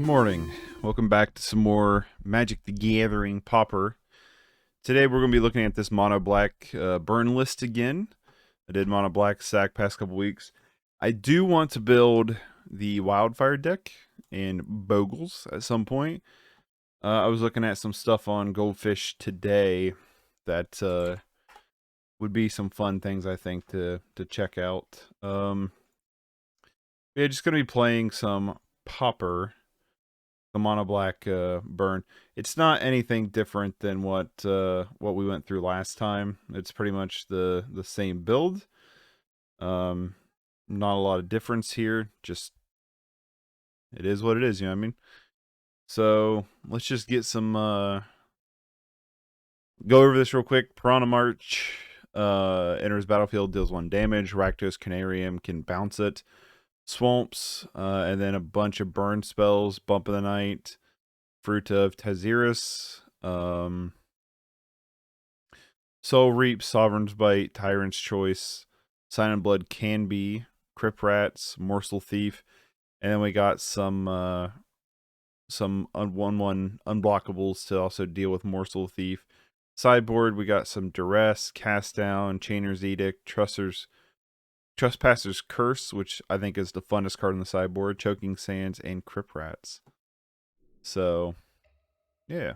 morning. Welcome back to some more Magic the Gathering Pauper. Today we're going to be looking at this mono black burn list again. I did mono black sack past couple weeks. I do want to build the wildfire deck and Bogles at some point. I was looking at some stuff on Goldfish today that would be some fun things I think to check out. Yeah, just going to be playing some Pauper. The mono black burn. It's not anything different than what we went through last time. It's pretty much the same build. Not a lot of difference here. Just it is what it is. You know what I mean? So let's just get some go over this real quick. Piranha Marsh enters battlefield, deals 1 damage. Rakdos Carnarium can bounce it. Swamps, and then a bunch of burn spells. Bump of the Night. Fruit of Tizerus, Soul Reap, Sovereign's Bite, Tyrant's Choice, Sign and Blood can be, Crypt Rats, Morsel Thief, and then we got some 1/1 unblockables to also deal with Morsel Thief. Sideboard, we got some Duress, Cast Down, Chainer's Edict, Trespasser's Curse, which I think is the funnest card on the sideboard, Chocking Sands, and Crypt Rats. So, yeah.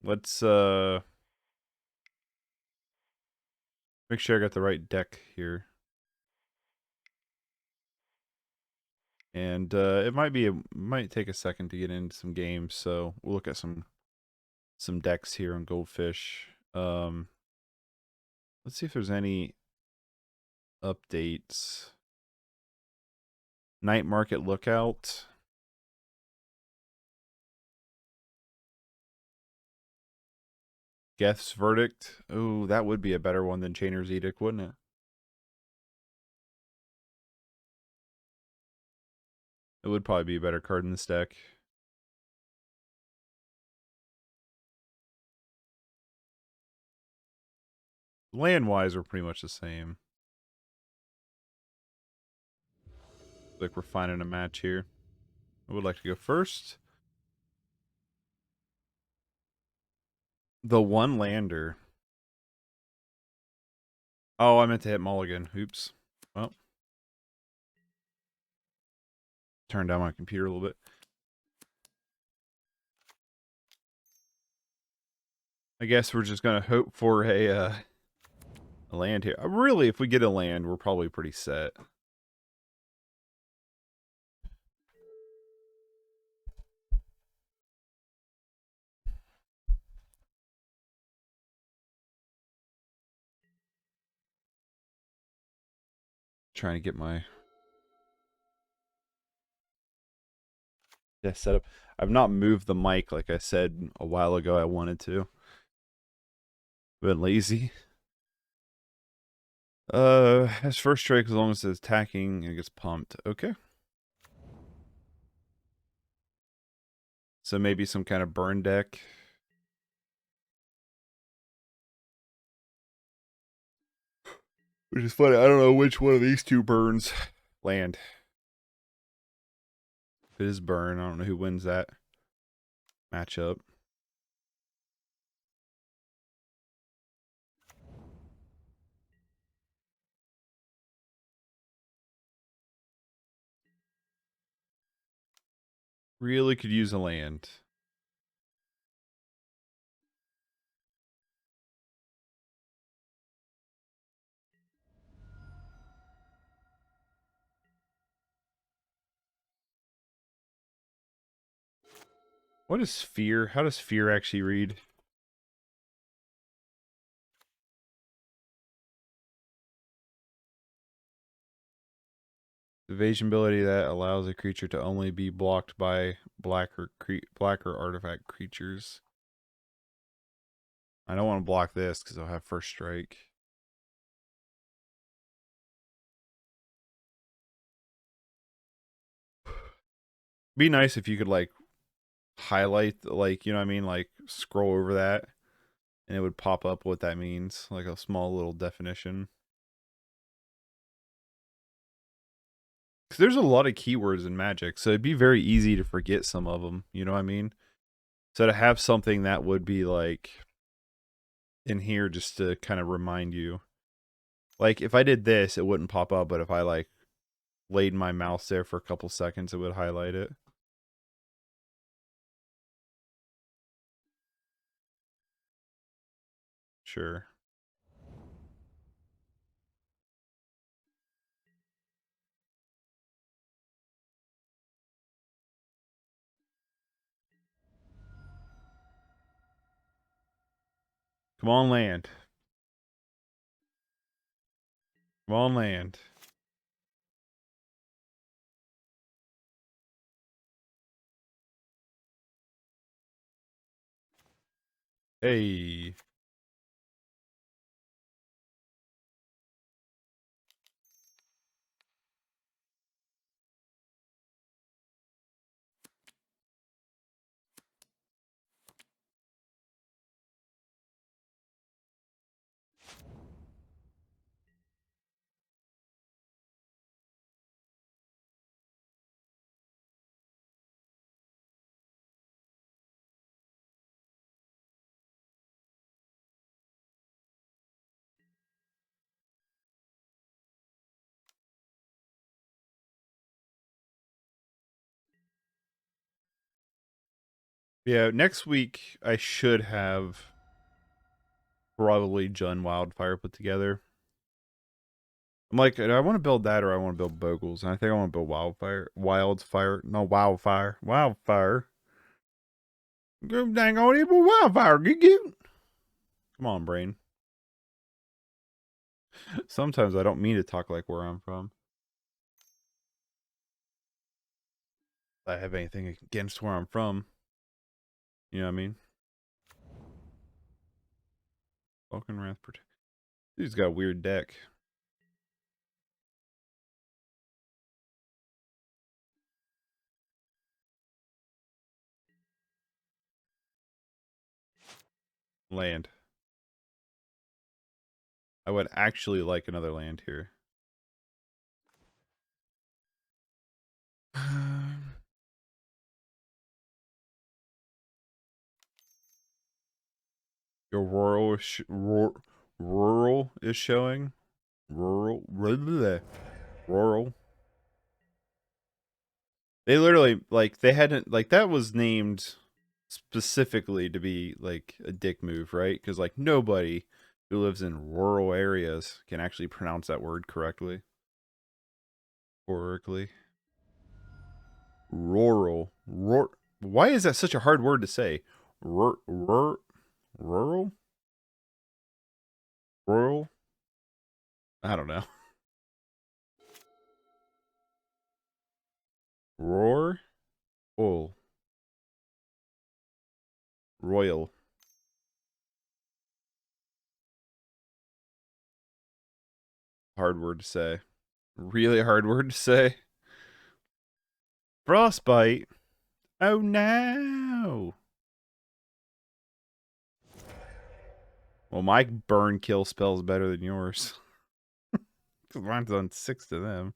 Let's make sure I got the right deck here. And it might take a second to get into some games, so we'll look at some decks here on Goldfish. Let's see if there's any updates. Night Market Lookout. Geth's Verdict. Oh, that would be a better one than Chainer's Edict, wouldn't it? It would probably be a better card in this deck. Land-wise, we're pretty much the same. Like we're finding a match here. I would like to go first. The one lander. Oh, I meant to hit mulligan. Oops. Well. Turn down my computer a little bit. I guess we're just going to hope for a land here. Really, if we get a land, we're probably pretty set. Trying to get my desk set up. I've not moved the mic like I said a while ago I wanted to. Been lazy. Has first strike as long as it's attacking and it gets pumped. Okay. So maybe some kind of burn deck. Which is funny. I don't know which one of these two burns. Land. If it is burn, I don't know who wins that matchup. Really could use a land. What is fear? How does fear actually read? Evasion ability that allows a creature to only be blocked by blacker artifact creatures. I don't want to block this because I'll have first strike. Be nice if you could like highlight, like, you know what I mean, like scroll over that and it would pop up what that means, like a small little definition. there's a lot of keywords in Magic, so it'd be very easy to forget some of them. You know what I mean? So to have something that would be like in here just to kind of remind you. Like if I did this, it wouldn't pop up, but if I like laid my mouse there for a couple seconds, it would highlight it. Sure. Come on, land. Come on, land. Hey. Yeah, next week I should have probably Jun Wildfire put together. I'm like, do I want to build that or I want to build Bogles? And I think I want to build Wildfire. No, Wildfire. Go dang on it, Wildfire. Get. Come on, brain. Sometimes I don't mean to talk like where I'm from. I have anything against where I'm from. You know what I mean? Vulcan Wrath Protect. Dude's got a weird deck. Land. I would actually like another land here. Your rural is showing. Rural. They literally like they hadn't like that was named specifically to be like a dick move, right? Because like nobody who lives in rural areas can actually pronounce that word correctly. Correctly. Rural. Why is that such a hard word to say? Rural? Rural? I don't know. Roar? Oh. Royal. Hard word to say. Really hard word to say. Frostbite. Oh no. Well, my burn kill spell's better than yours. Because mine's on 6 to them.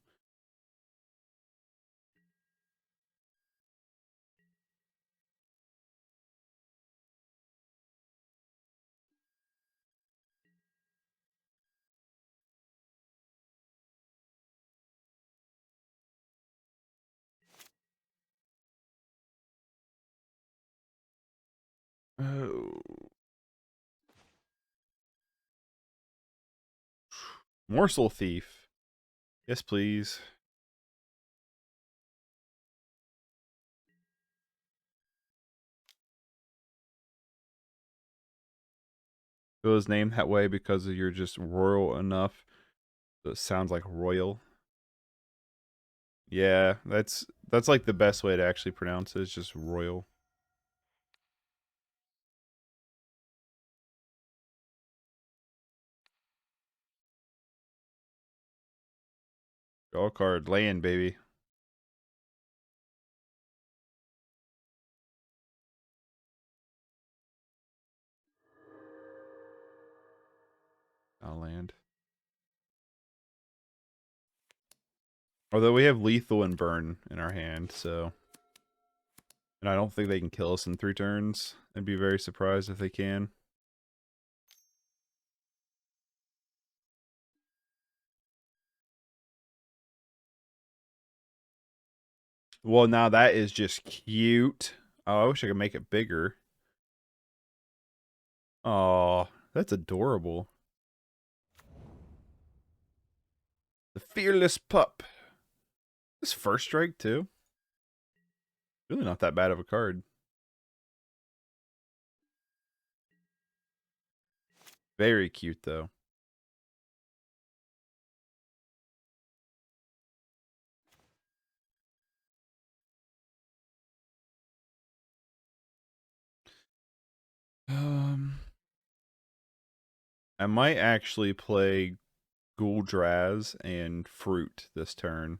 Oh. Morsel Thief. Yes, please. It was named that way because you're just royal enough. So it sounds like royal. Yeah, that's like the best way to actually pronounce it. It's just royal. Draw a card. Land, baby. Not land. Although we have lethal and burn in our hand, so... And I don't think they can kill us in 3 turns. I'd be very surprised if they can. Well, now that is just cute. Oh, I wish I could make it bigger. Oh, that's adorable. The Fearless Pup. This first strike, too. Really not that bad of a card. Very cute, though. I might actually play Guul, Draz and Fruit this turn.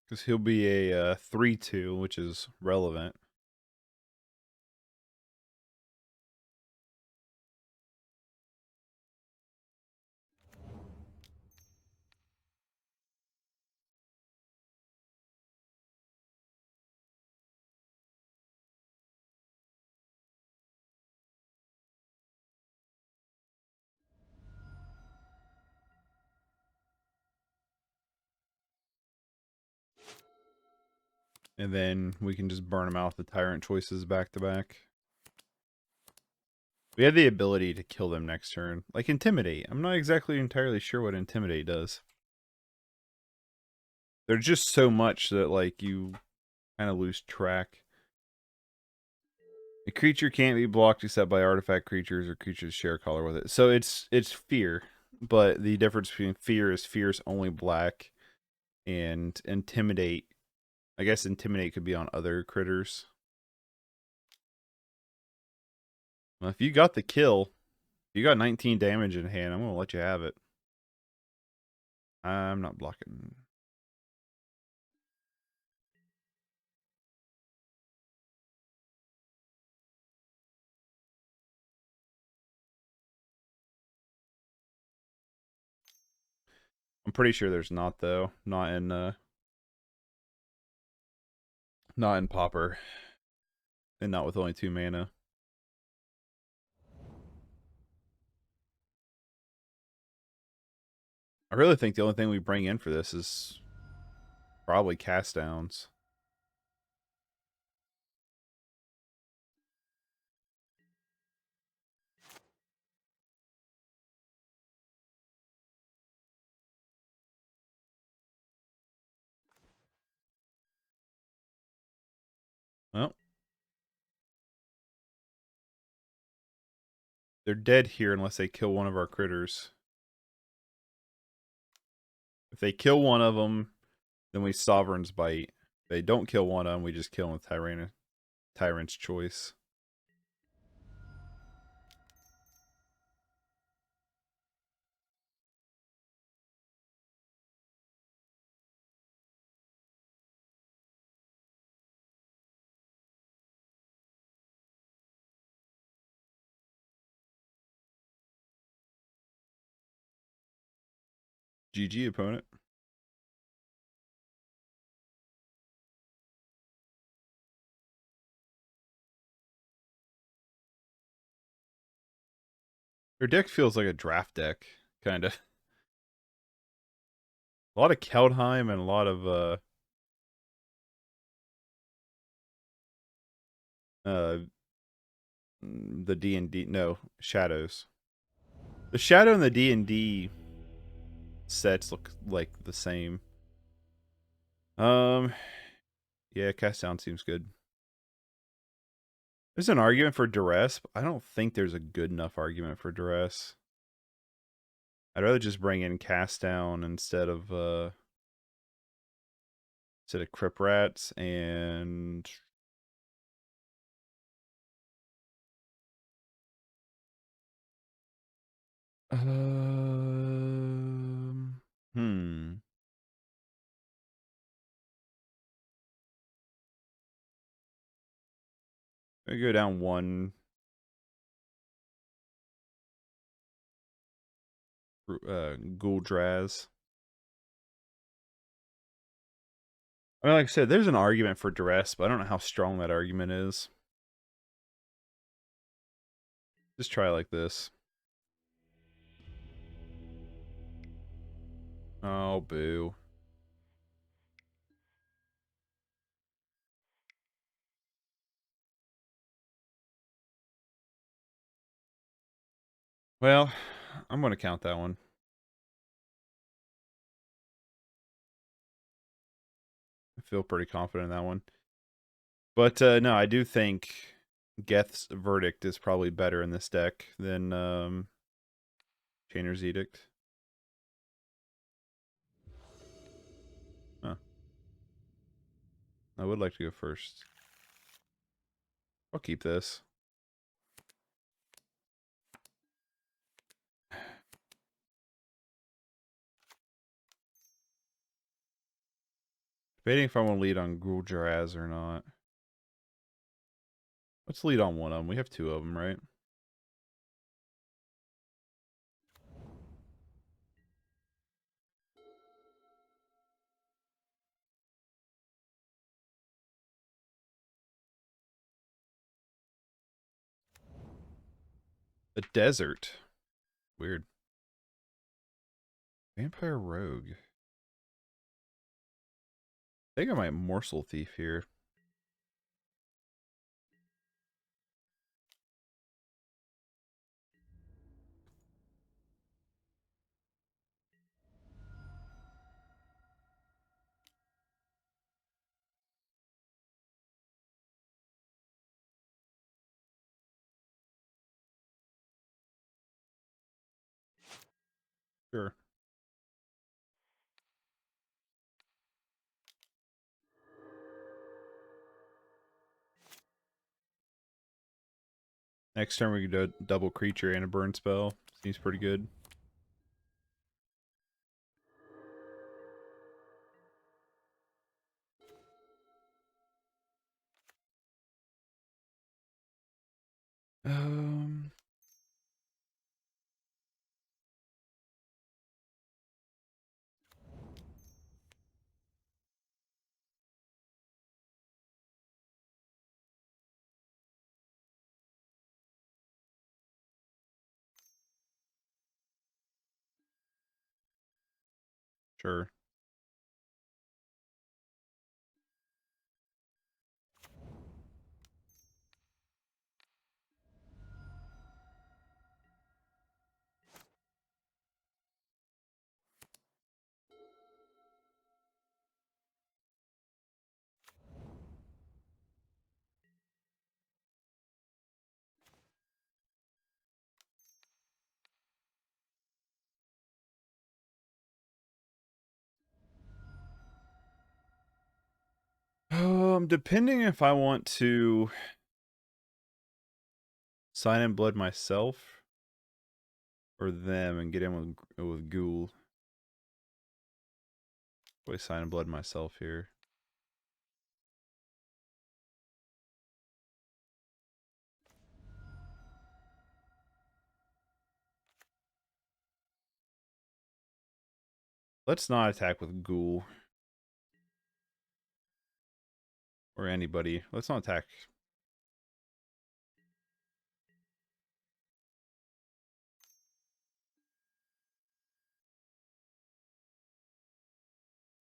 Because he'll be a 3/2, which is relevant. And then we can just burn them out with the Tyrant choices back to back. We have the ability to kill them next turn. Like Intimidate. I'm not exactly entirely sure what Intimidate does. They're just so much that like you kind of lose track. A creature can't be blocked except by artifact creatures or creatures share color with it. So it's fear, but the difference between fear is only black, and intimidate. I guess intimidate could be on other critters. Well, if you got the kill, you got 19 damage in hand, I'm gonna let you have it. I'm not blocking. I'm pretty sure there's not though. Not in Pauper. And not with only 2 mana. I really think the only thing we bring in for this is probably cast downs. Well, they're dead here unless they kill one of our critters. If they kill one of them, then we Sovereign's Bite. If they don't kill one of them, we just kill them with Tyrant's Choice. GG, opponent. Their deck feels like a draft deck, kind of. A lot of Keldheim and a lot of the D&D, no, Shadows. The Shadow and the D&D sets look like the same. Yeah, cast down seems good. There's an argument for Duress, but I don't think there's a good enough argument for Duress. I'd rather just bring in cast down instead of Crypt Rats and Hmm. I go down one. Guul Draz. I mean, like I said, there's an argument for Duress, but I don't know how strong that argument is. Just try it like this. Oh, boo. Well, I'm going to count that one. I feel pretty confident in that one. But no, I do think Geth's Verdict is probably better in this deck than Chainer's Edict. Huh. I would like to go first. I'll keep this. Debating if I want to lead on Guul Draz or not. Let's lead on one of them. We have two of them, right? A desert. Weird. Vampire Rogue. I think I might Morsel Thief here. Sure. Next turn we can do a double creature and a burn spell. Seems pretty good. Um, sure. Depending if I want to sign in blood myself or them and get in with Guul. Probably sign in blood myself here. Let's not attack with Guul. Or anybody. Let's not attack.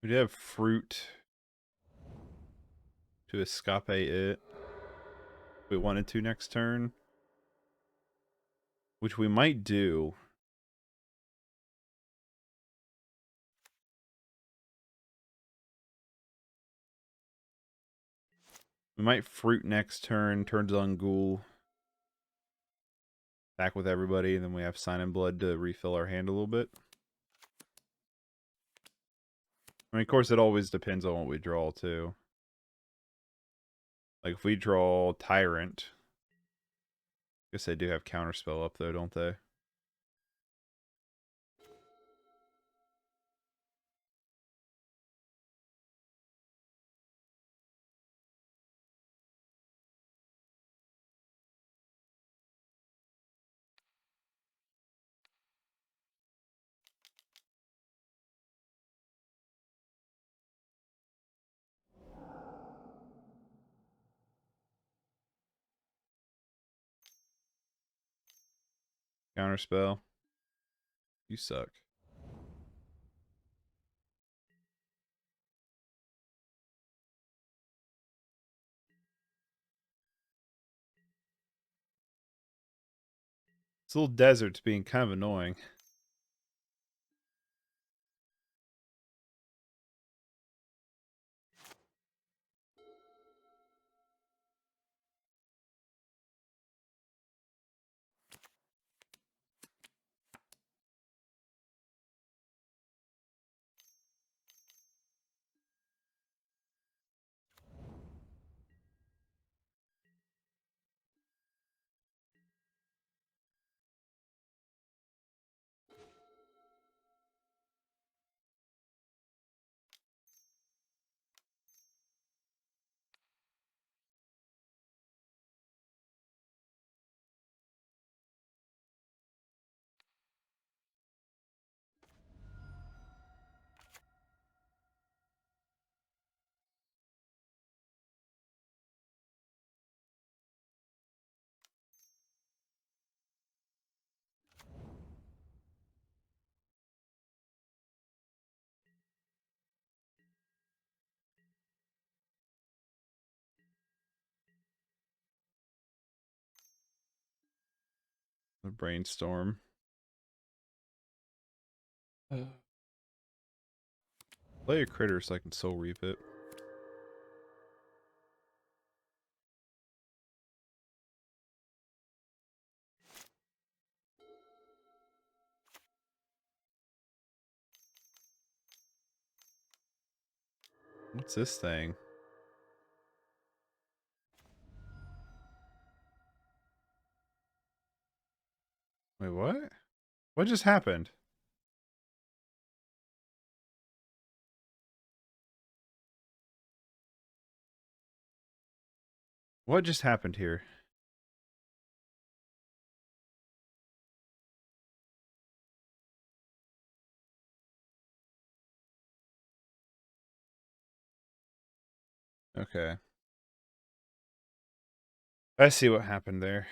We do have fruit to escape it. We wanted to next turn. Which we might do. We might fruit next turn, turns on Guul. Back with everybody, and then we have Sign in Blood to refill our hand a little bit. I mean, of course, it always depends on what we draw, too. Like, if we draw Tyrant, I guess they do have Counterspell up, though, don't they? Counterspell. You suck. This little desert's being kind of annoying. The brainstorm. Play a critter so I can soul reap it. What's this thing? Wait, what? What just happened? What just happened here? Okay. I see what happened there.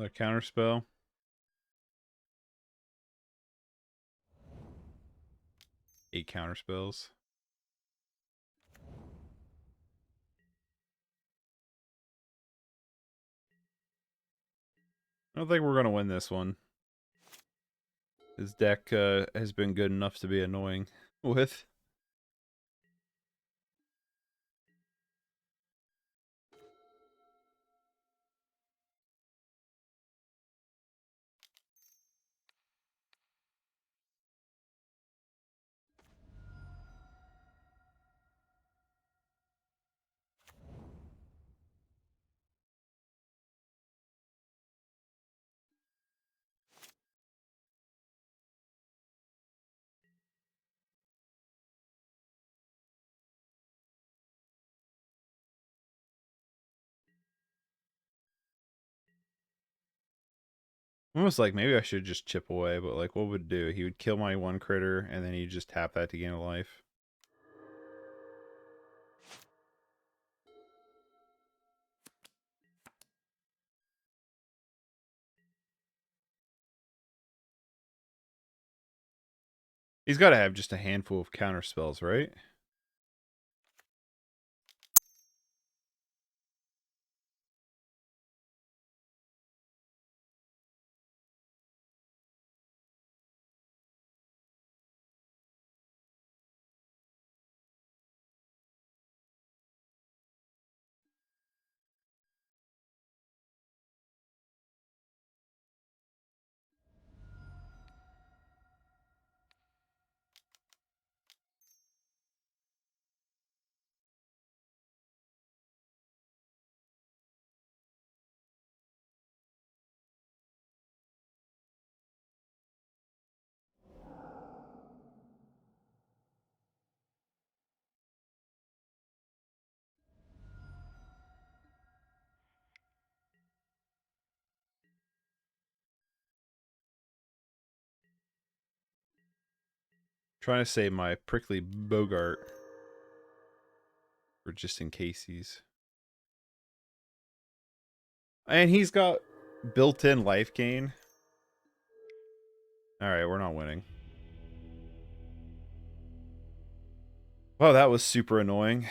A counterspell. Eight counterspells. I don't think we're gonna win this one. His deck has been good enough to be annoying with. Almost like maybe I should just chip away, but like what would it do? He would kill my one critter and then he'd just tap that to gain a life. He's got to have just a handful of counter spells, right? Trying to save my Prickly Boggart for just in case he's... And he's got built-in life gain. Alright, we're not winning. Wow, that was super annoying.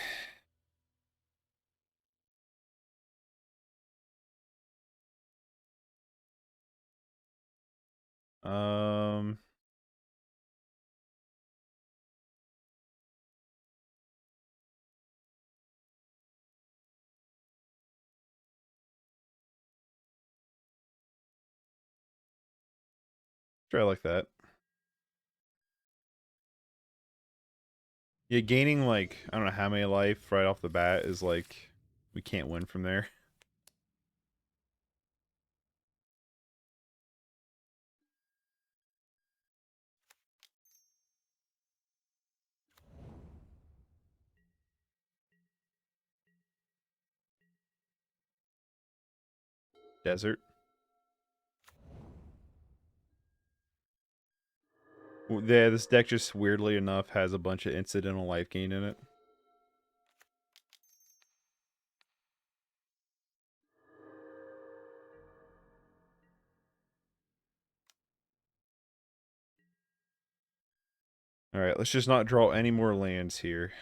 Try like that. Yeah, gaining like, I don't know how many life right off the bat is like, we can't win from there. Desert. Yeah, this deck just weirdly enough has a bunch of incidental life gain in it. Alright, let's just not draw any more lands here.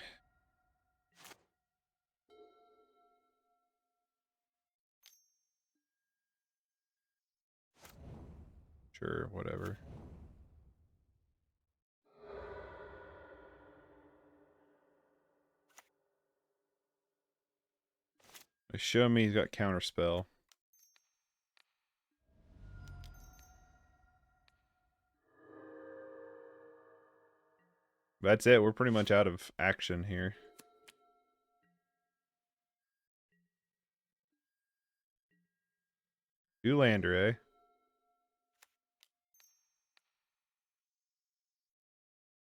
Sure, whatever. Show me he's got counterspell. That's it, we're pretty much out of action here. Zoolander, eh?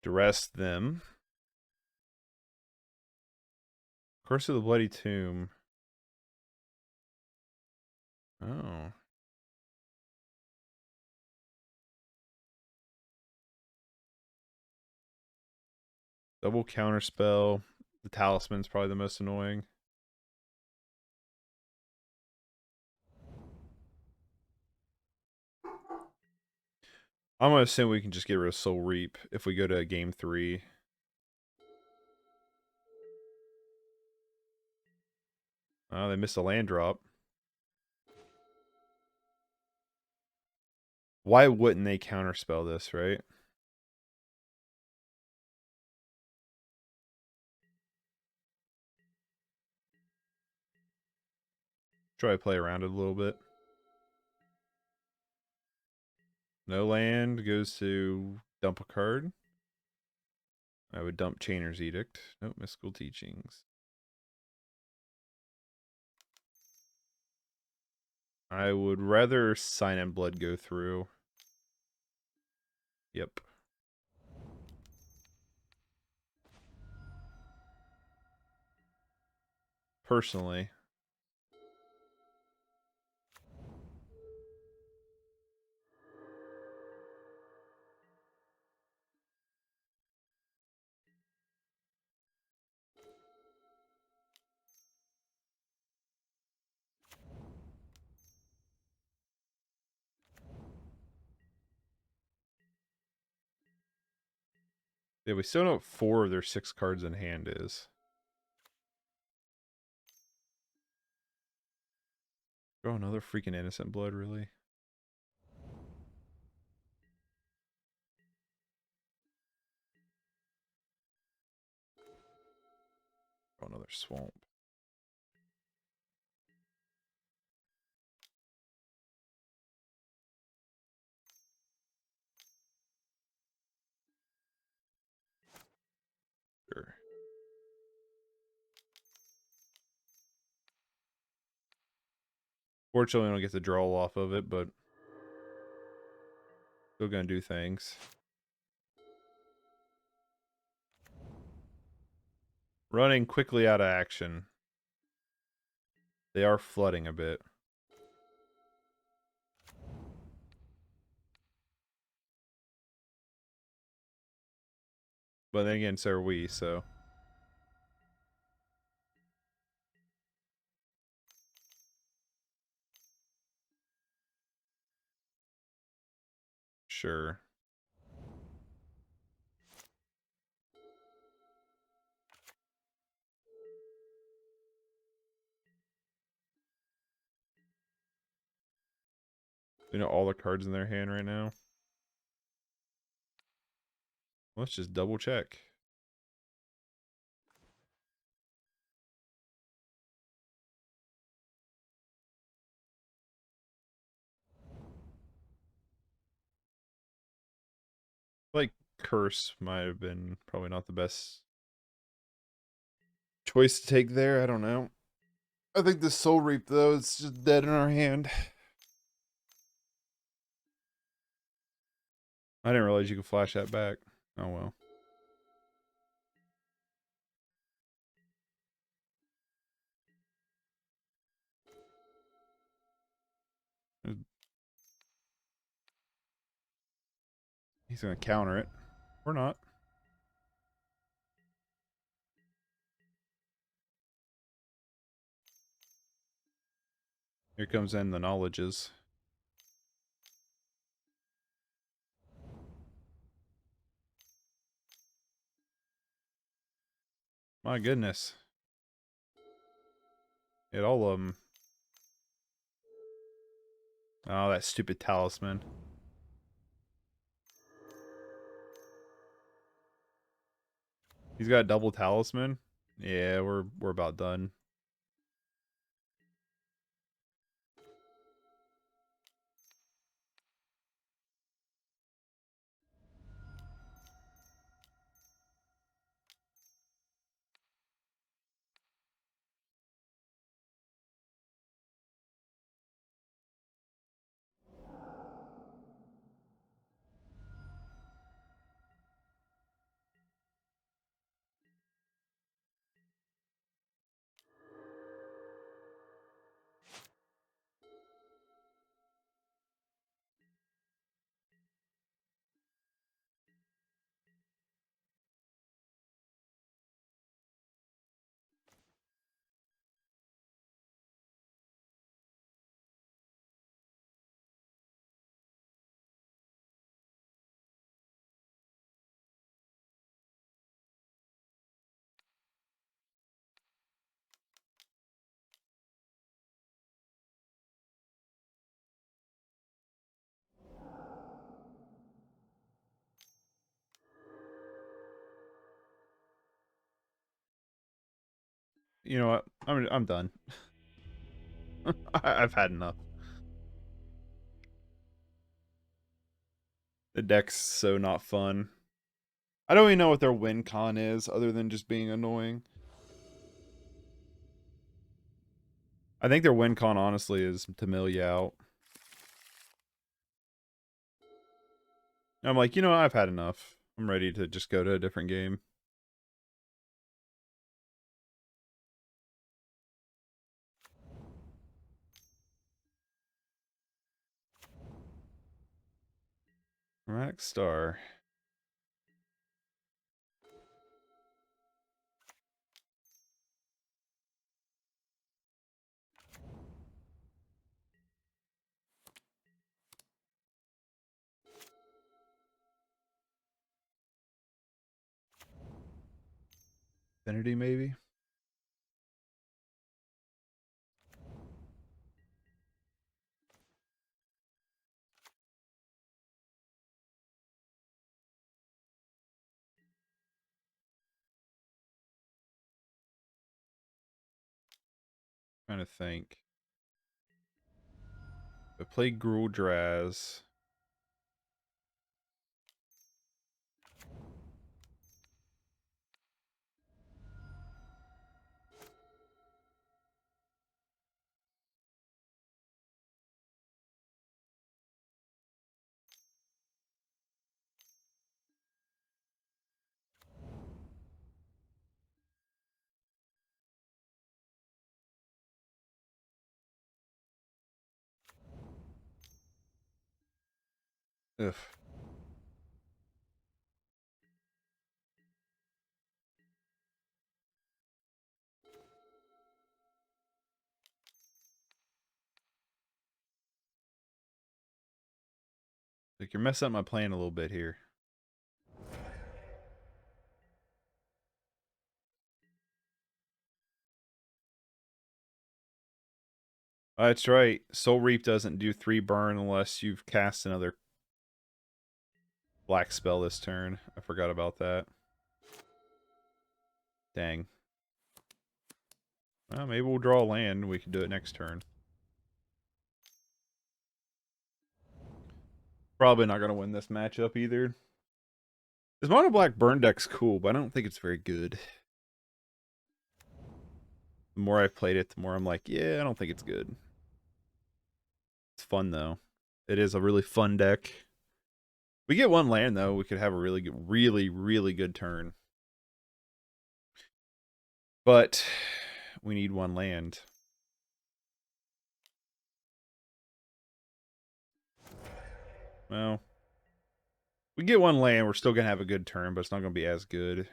Duress them. Curse of the Bloody Tomb. Oh. Double counterspell. The talisman's probably the most annoying. I'm gonna assume we can just get rid of Soul Reap if we go to game 3. Oh, they missed a land drop. Why wouldn't they counterspell this, right? Try to play around it a little bit. No land goes to dump a card. I would dump Chainer's Edict. Nope, Mystical Teachings. I would rather Sign and Blood go through. Yep. Personally. Yeah, we still know what 4 of their 6 cards in hand is. Oh, another freaking Innocent Blood, really? Oh, another Swamp. Sure. Fortunately, I don't get the draw off of it, but still gonna do things. Running quickly out of action. They are flooding a bit. But then again, so are we, so. Sure. You know all the cards in their hand right now? Let's just double check. Like, Curse might have been probably not the best choice to take there. I don't know. I think the Soul Reap, though, is just dead in our hand. I didn't realize you could flash that back. Oh, well. He's going to counter it. Or not. Here comes in the knowledges. My goodness. Hit all of them. Oh, that stupid talisman. He's got double talisman. Yeah, we're about done. You know what? I'm done. I've had enough. The deck's so not fun. I don't even know what their win con is, other than just being annoying. I think their win con, honestly, is to mill you out. I'm like, you know, I've had enough. I'm ready to just go to a different game. Chromatic Star. Affinity, maybe? Trying to think. I play Guul Draz. Ugh. Like, you're messing up my plan a little bit here. That's right. Soul Reap doesn't do 3 burn unless you've cast another black spell this turn. I forgot about that. Dang. Well, maybe we'll draw a land. We can do it next turn. Probably not going to win this matchup either. This mono black burn deck's cool, but I don't think it's very good. The more I've played it, the more I'm like, yeah, I don't think it's good. It's fun, though. It is a really fun deck. We get 1 land, though. We could have a really good, really good turn. But we need 1 land. Well, we get 1 land, we're still going to have a good turn, but it's not going to be as good.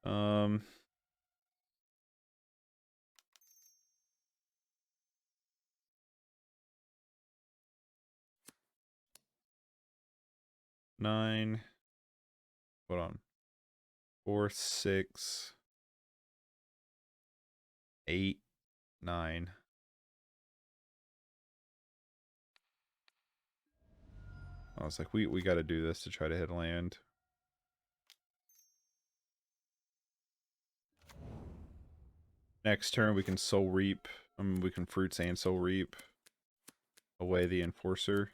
Um... 9. Hold on. 4, 6, 8, 9. I was like, we got to do this to try to hit land. Next turn we can Soul Reap. We can Fruits and Soul Reap away the Enforcer.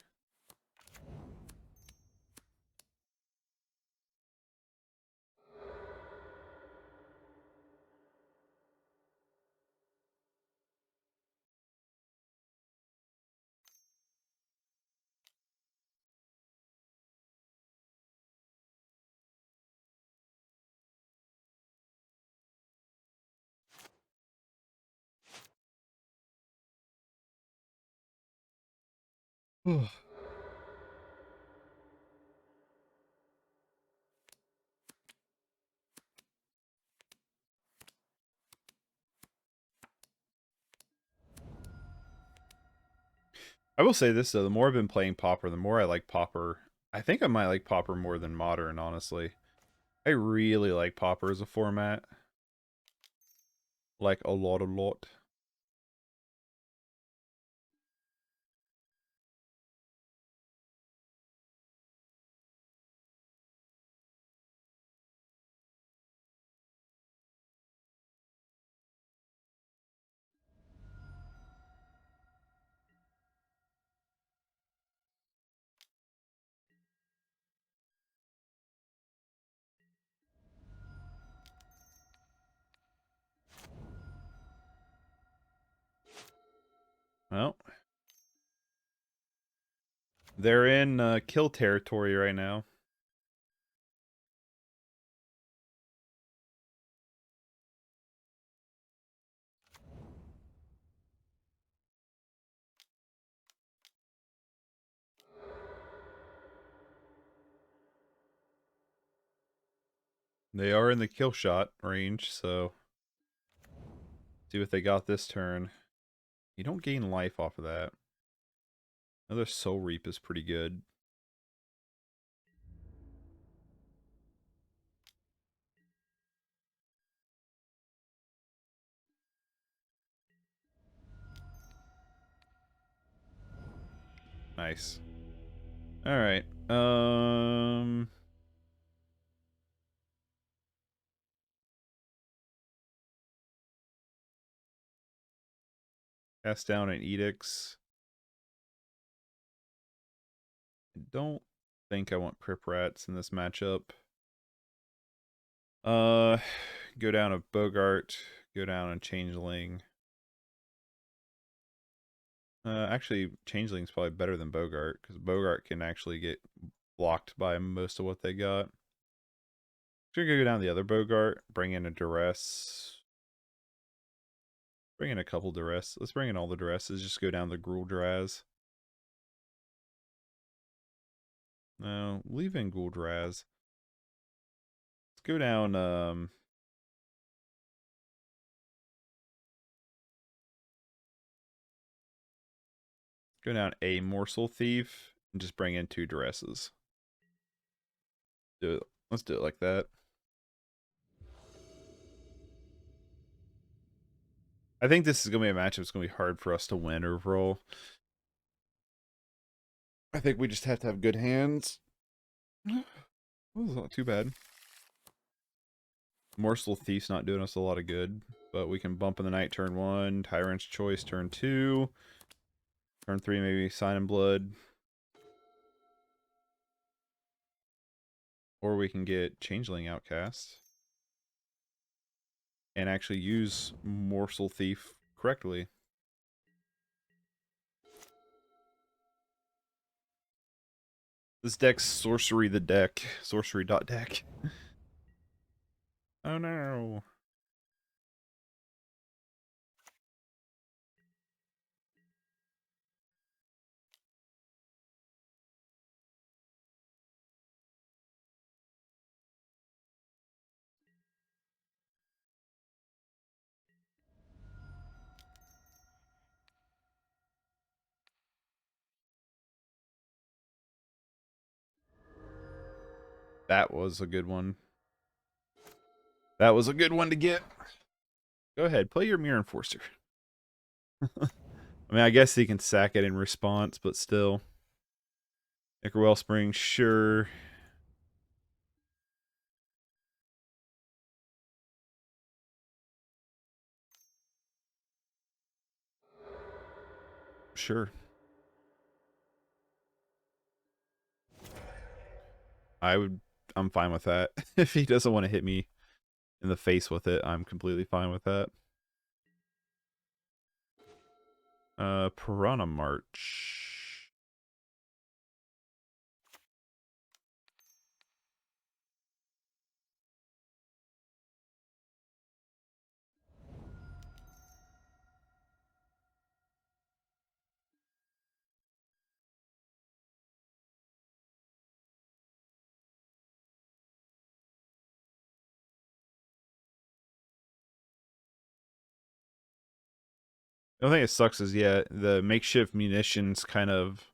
I will say this, though. The more I've been playing Pauper, the more I like Pauper. I think I might like Pauper more than Modern, honestly. I really like Pauper as a format. Like, a lot. Well, they're in kill territory right now. They are in the kill shot range, so... See what they got this turn. You don't gain life off of that. Another Soul Reap is pretty good. Nice. Alright. Cast down an Edicts. I don't think I want Crypt Rats in this matchup. Go down a Boggart. Go down a Changeling. Actually, Changeling's probably better than Boggart, because Boggart can actually get blocked by most of what they got. Should go down the other Boggart, bring in a Duress. Bring in a couple Duress. Let's bring in all the Duresses. Just go down the Guul Draz. No, leave in Guul Draz. Let's go down, go down a Morsel Thief and just bring in 2 Duresses. Do it. Let's do it like that. I think this is going to be a matchup that's going to be hard for us to win overall. I think we just have to have good hands. Well, it's not too bad. Morsel Thief's not doing us a lot of good, but we can bump in the night turn 1, Tyrant's Choice turn 2, turn 3 maybe Sign in Blood. Or we can get Changeling Outcast and actually use Morsel Thief correctly. This deck's Sorcery the deck. Sorcery.deck. Oh no. That was a good one. That was a good one to get. Go ahead, play your Mirror Enforcer. I mean, I guess he can sack it in response, but still. Ichor Wellspring, sure. Sure. I'm fine with that. If he doesn't want to hit me in the face with it, I'm completely fine with that. Piranha Marsh. The only thing that sucks is, yeah, the makeshift munitions kind of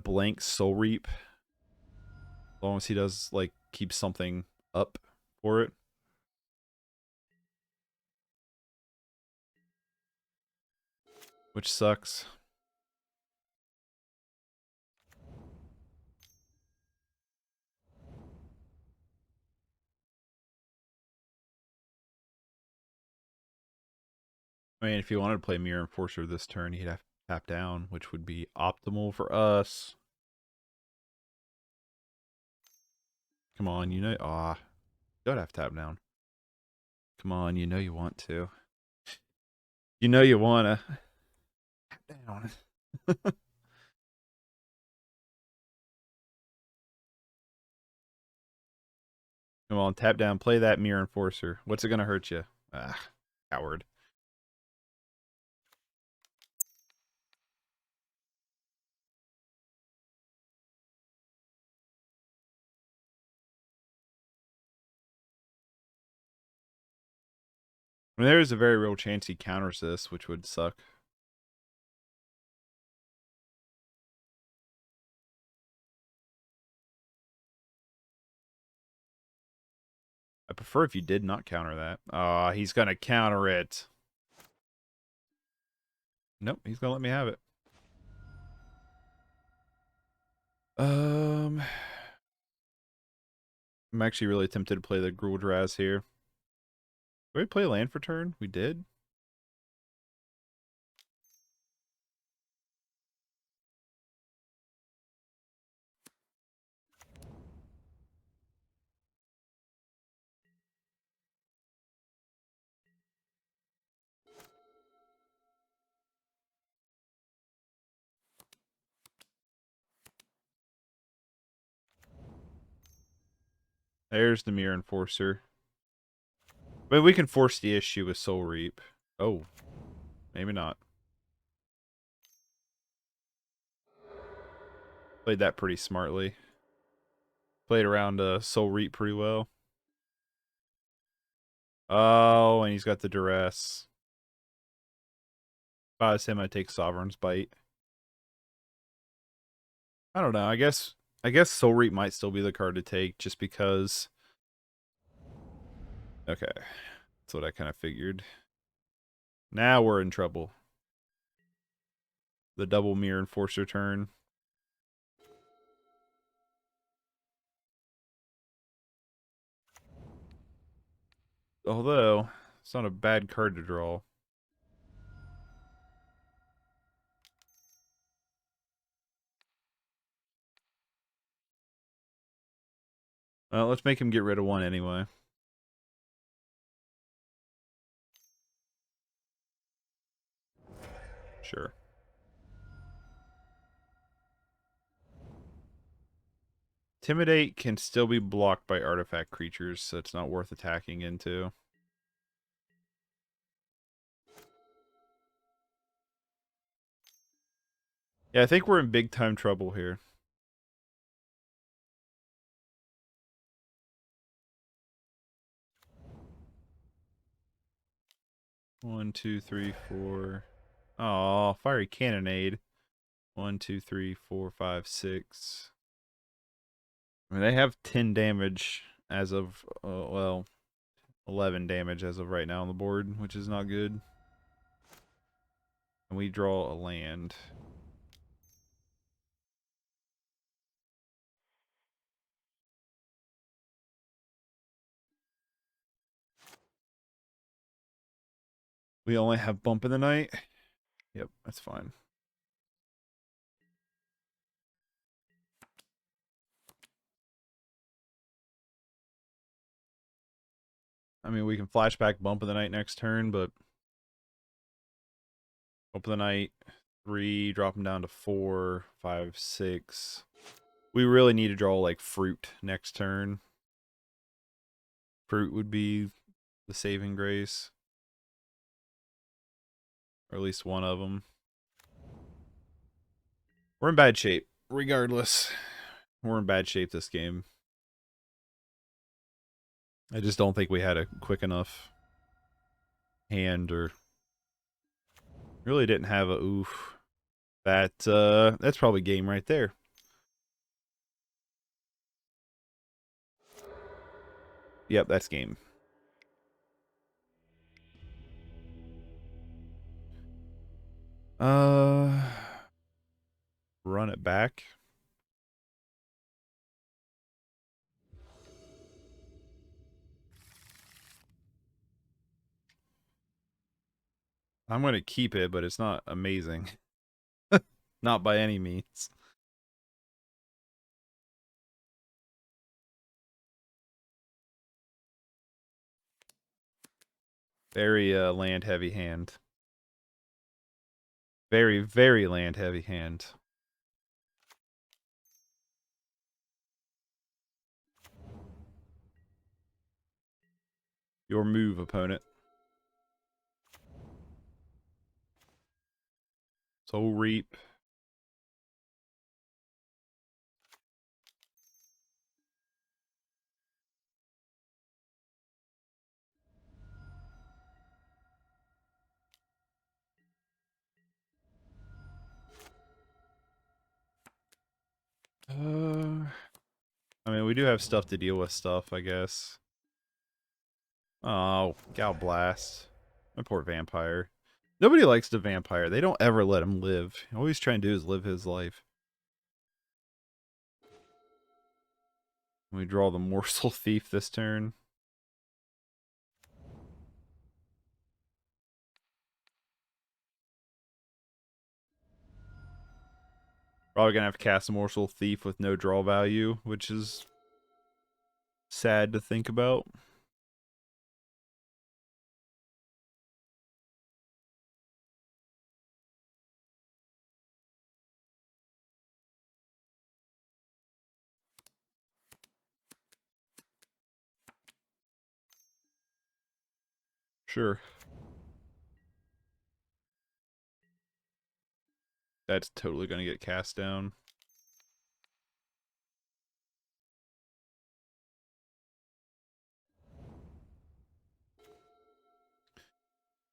blanks Soul Reap. As long as he does, like, keep something up for it. Which sucks. I mean, if he wanted to play Mirror Enforcer this turn, he'd have to tap down, which would be optimal for us. Come on, you know... don't have to tap down. Come on, you know you want to. You know you wanna. Tap down. Come on, tap down. Play that Mirror Enforcer. What's it gonna hurt you? Coward. I mean, there is a very real chance he counters this, which would suck. I prefer if you did not counter that. He's gonna counter it. Nope, he's gonna let me have it. I'm actually really tempted to play the Guul Draz here. Did we play land for turn? We did? There's the Dimir Enforcer. But we can force the issue with Soul Reap. Oh, maybe not. Played that pretty smartly. Played around Soul Reap pretty well. Oh, and he's got the Duress. If I was him, I'd take Sovereign's Bite. I don't know. I guess Soul Reap might still be the card to take just because. Okay. That's what I kind of figured. Now we're in trouble. The double Mirror Enforcer turn. Although, it's not a bad card to draw. Well, let's make him get rid of one anyway. Sure. Intimidate can still be blocked by artifact creatures, so it's not worth attacking into. Yeah, I think we're in big time trouble here. One, two, three, four. Oh, fiery cannonade. 1, 2, 3, 4, 5, 6. I mean, they have 10 damage as of, well, 11 damage as of right now on the board, which is not good. And we draw a land. We only have Bump in the Night. Yep, that's fine. I mean, we can flashback Bump in the Night next turn, but Bump in the Night, 3, drop him down to 4, 5, 6. We really need to draw, like, Fruit next turn. Fruit would be the saving grace. Or at least one of them. We're in bad shape, regardless. We're in bad shape this game. I just don't think we had a quick enough hand, or really didn't have a oof. That's probably game right there. Yep, that's game. Run it back. I'm going to keep it, but it's not amazing. Not by any means. Very land heavy hand. Very, very land heavy hand. Your move, opponent. Soul Reap. we do have stuff to deal with stuff, I guess. Oh, Gal Blast. My poor vampire. Nobody likes the vampire. They don't ever let him live. All he's trying to do is live his life. We draw the Morsel Thief this turn. Probably gonna have to cast a Morsel Thief with no draw value, which is sad to think about. Sure. That's totally gonna get cast down.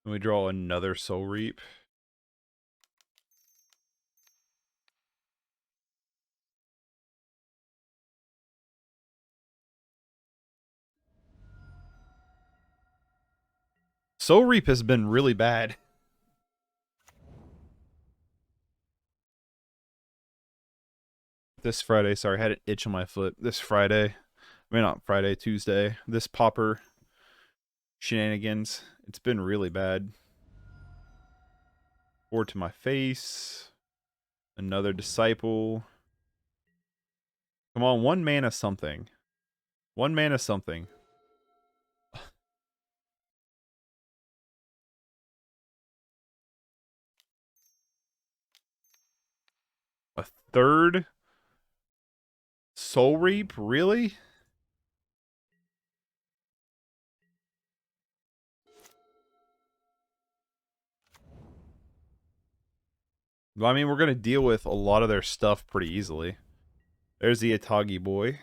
And we draw another Soul Reap. Soul Reap has been really bad. This Friday, sorry, I had an itch on my foot. This Friday, I mean not Friday, Tuesday. This Pauper shenanigans, it's been really bad. Or to my face. Another Disciple. Come on, 1 mana something. 1 mana something. A third Soul Reap? Really? Well, I mean, we're going to deal with a lot of their stuff pretty easily. There's the Atagi boy.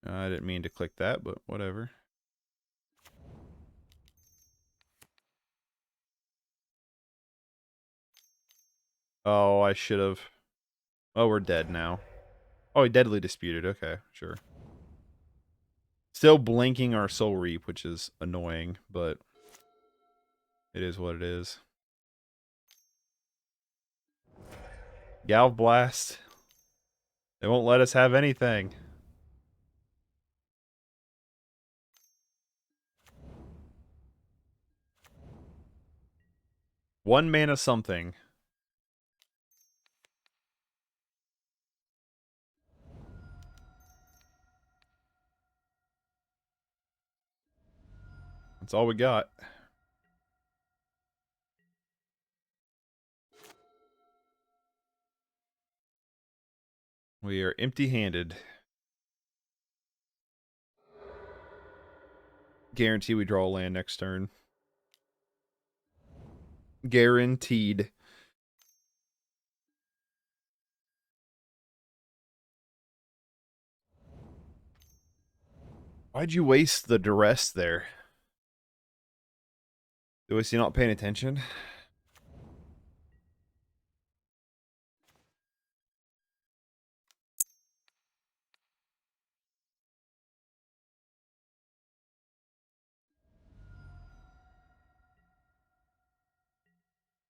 I didn't mean to click that, but whatever. Oh, I should have. Oh, we're dead now. Oh, he deadly disputed. Okay, sure. Still blinking our Soul Reap, which is annoying, but it is what it is. Gal Blast. They won't let us have anything. One mana something. That's all we got. We are empty-handed. Guarantee we draw a land next turn. Guaranteed. Why'd you waste the Duress there? Was he not paying attention?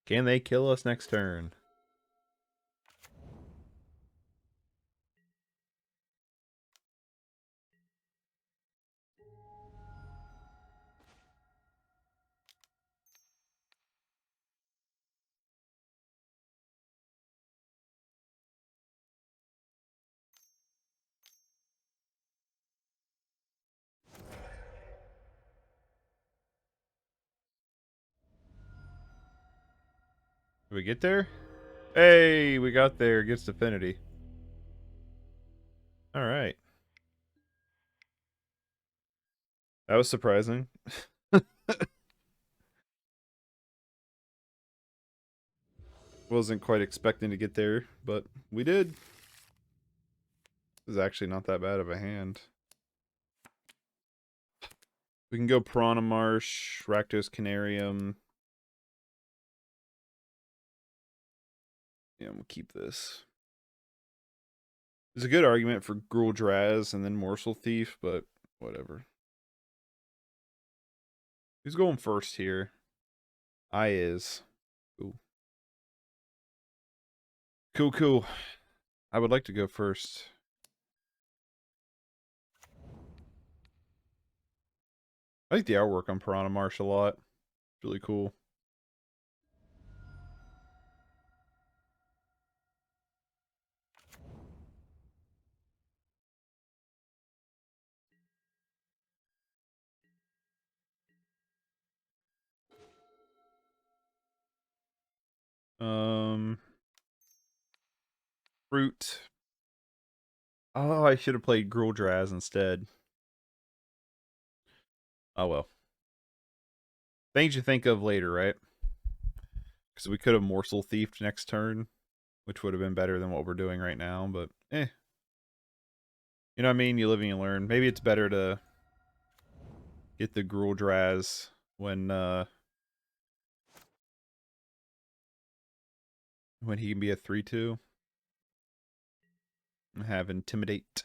Can they kill us next turn? Did we get there? Hey, we got there against Affinity. Alright. That was surprising. Wasn't quite expecting to get there, but we did. This is actually not that bad of a hand. We can go Piranha Marsh, Rakdos Carnarium. Yeah, I'm gonna keep this. There's a good argument for Gruul Draz and then Morsel Thief, but whatever. Who's going first here? I is. Ooh. Cool, cool. I would like to go first. I like the artwork on Piranha Marsh a lot. It's really cool. Fruit. Oh, I should have played Gruul Draz instead. Oh well. Things you think of later, right? Because we could have Morsel Thiefed next turn, which would have been better than what we're doing right now, but eh. You know what I mean? You live and you learn. Maybe it's better to get the Gruul Draz when he can be a 3/2 and have Intimidate.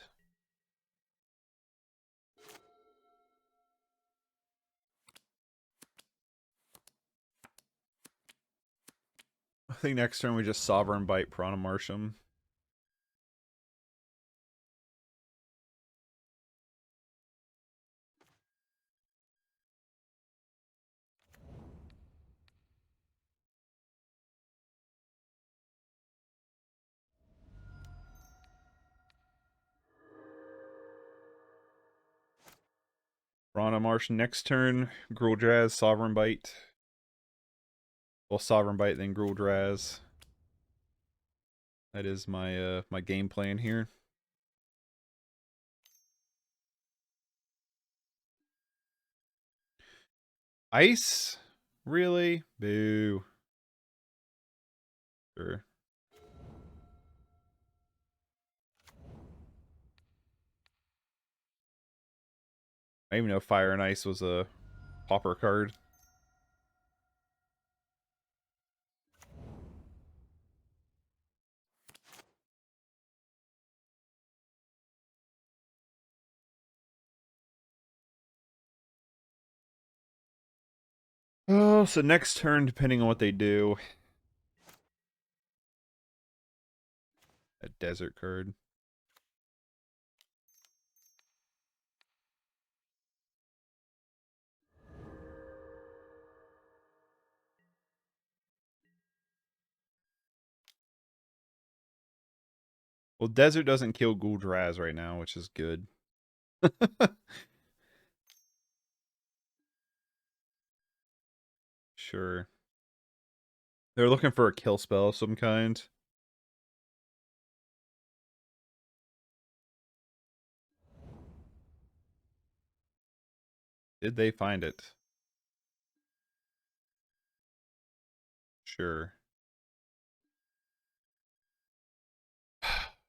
I think next turn we just Sovereign Bite Piranha Marsh him. Piranha Marsh next turn. Gruul Draz, Sovereign Bite. Well, Sovereign Bite, then Gruul Draz. That is my my game plan here. Ice? Really? Boo. Sure. I didn't even know Fire and Ice was a pauper card. Oh, so next turn, depending on what they do. A desert card. Well, desert doesn't kill Guul Draz right now, which is good. Sure. They're looking for a kill spell of some kind. Did they find it? Sure.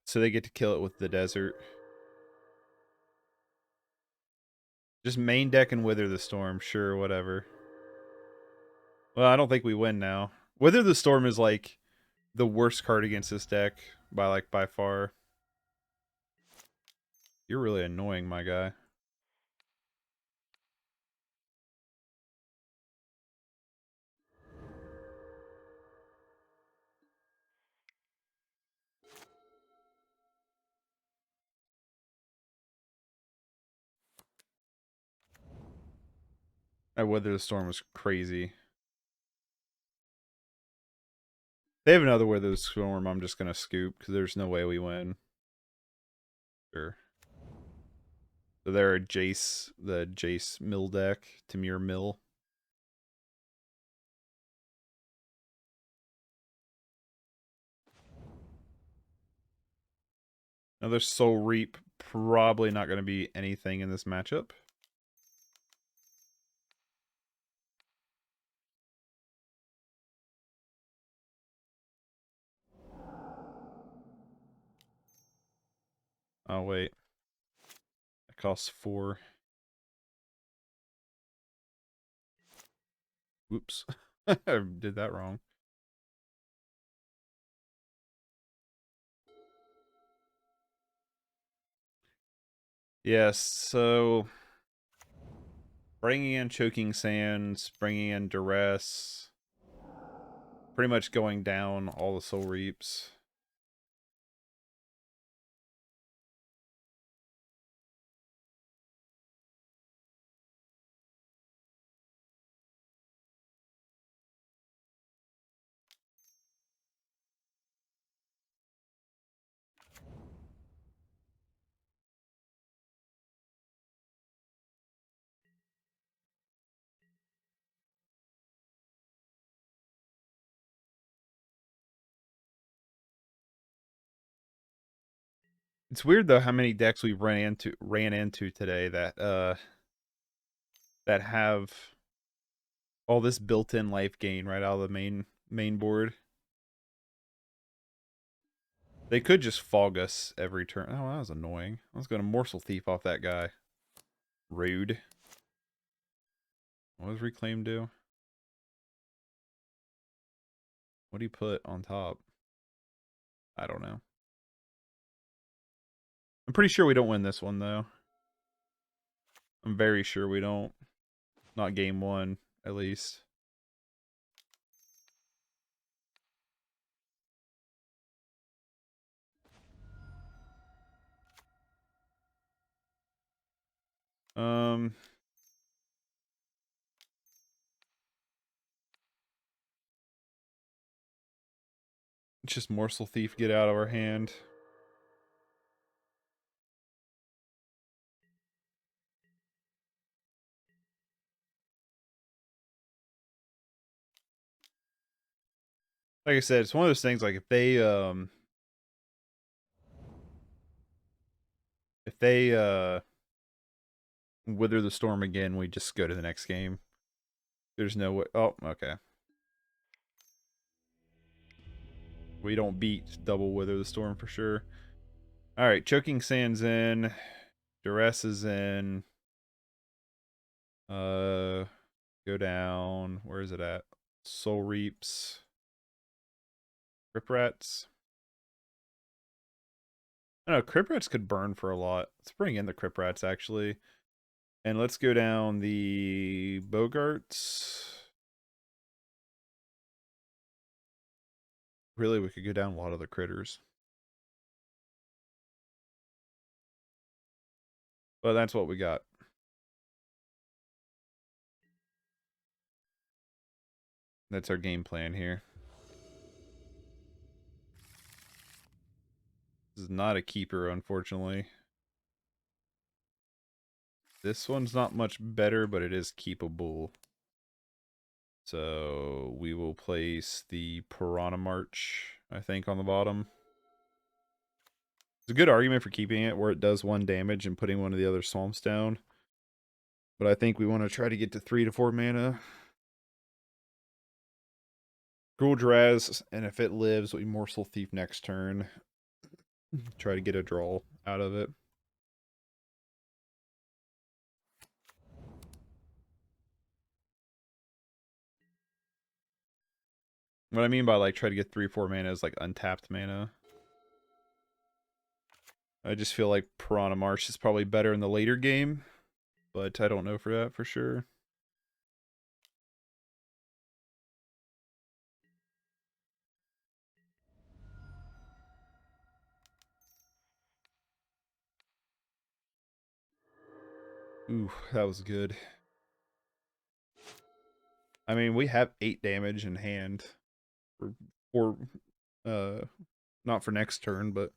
So they get to kill it with the desert. Just main deck and Wither the Storm. Sure, whatever. Well, I don't think we win now. Wither the Storm is like the worst card against this deck by far. You're really annoying, my guy. That Wither the Storm was crazy. They have another Wither the Storm I'm just gonna scoop because there's no way we win. Sure. So they're the Jace mill deck, Dimir mill. Another Soul Reap, probably not going to be anything in this matchup. Oh, wait. That costs 4. Whoops. I did that wrong. Yes, so bringing in Choking Sands, bringing in Duress, pretty much going down all the Soul Reaps. It's weird though how many decks we ran into today that have all this built-in life gain right out of the main board. They could just fog us every turn. Oh, that was annoying. I was going to Morsel Thief off that guy. Rude. What does Reclaim do? What do you put on top? I don't know. I'm pretty sure we don't win this one, though. I'm very sure we don't. Not game one, at least. Um... It's just Morsel Thief get out of our hand. Like I said, it's one of those things, like, if they Wither the Storm again, we just go to the next game. There's no way. Oh, okay. We don't beat double Wither the Storm for sure. Alright, Choking Sands in. Duress is in. Go down. Where is it at? Soul Reaps. Crypt Rats. I don't know, Crypt Rats could burn for a lot. Let's bring in the Crypt Rats, actually. And let's go down the Boggarts. Really, we could go down a lot of the critters. But that's what we got. That's our game plan here. This is not a keeper, unfortunately. This one's not much better, but it is keepable. So we will place the Piranha Marsh, I think, on the bottom. It's a good argument for keeping it where it does 1 damage and putting one of the other swamps down. But I think we want to try to get to 3 to 4 mana. Gruul Draz, and if it lives, we Morsel Thief next turn. Try to get a draw out of it. What I mean by like try to get 3 4 mana is like untapped mana. I just feel like Piranha Marsh is probably better in the later game, but I don't know for that for sure. Ooh, that was good. I mean, we have 8 damage in hand. For not for next turn, but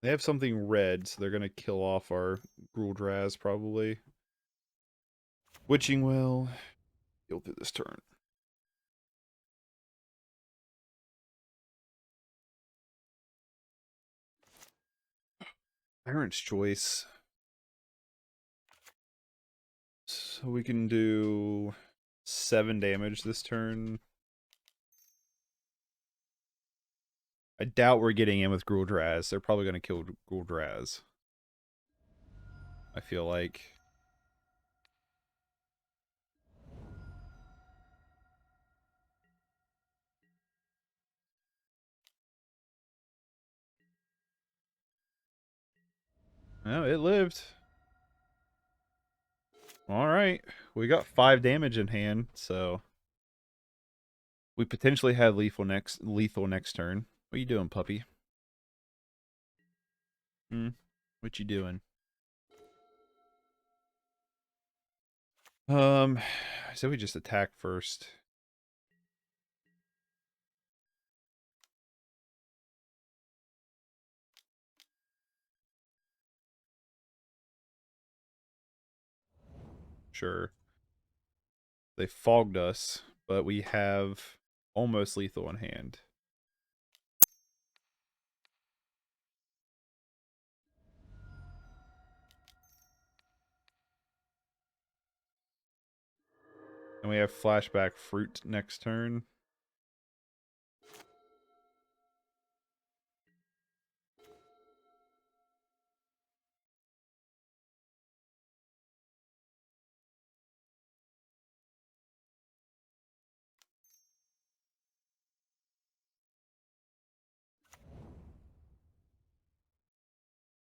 they have something red, so they're gonna kill off our Gruul Draz probably. Witching Well. Heal through this turn. Tyrant's Choice. So we can do 7 damage this turn. I doubt we're getting in with Gruul Draz. They're probably going to kill Gruul Draz. I feel like. Oh, it lived. Alright. We got 5 damage in hand, so we potentially have lethal next turn. What you doing, puppy? What you doing? So we just attack first. Sure. They fogged us, but we have almost lethal in hand. And we have flashback fruit next turn.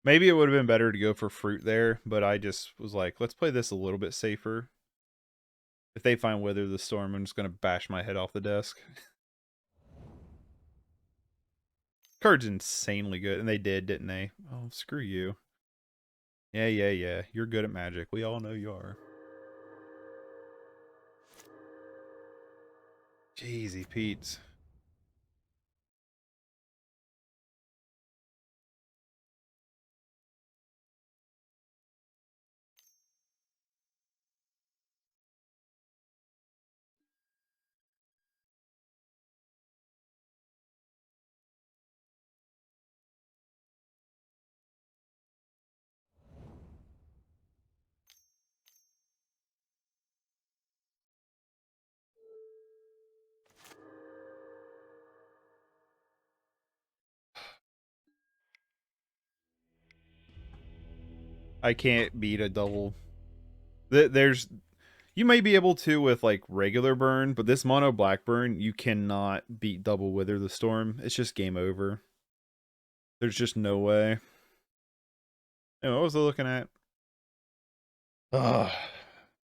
Maybe it would have been better to go for fruit there, but I just was like, let's play this a little bit safer. If they find Wither the Storm, I'm just going to bash my head off the desk. Card's insanely good, and they did, didn't they? Oh, screw you. Yeah. You're good at Magic. We all know you are. Jeezy Pete's. I can't beat a double. There's You may be able to with like regular burn, but this mono black burn, you cannot beat double Wither the Storm. It's just game over. There's just no way. And what was I looking at? Ugh.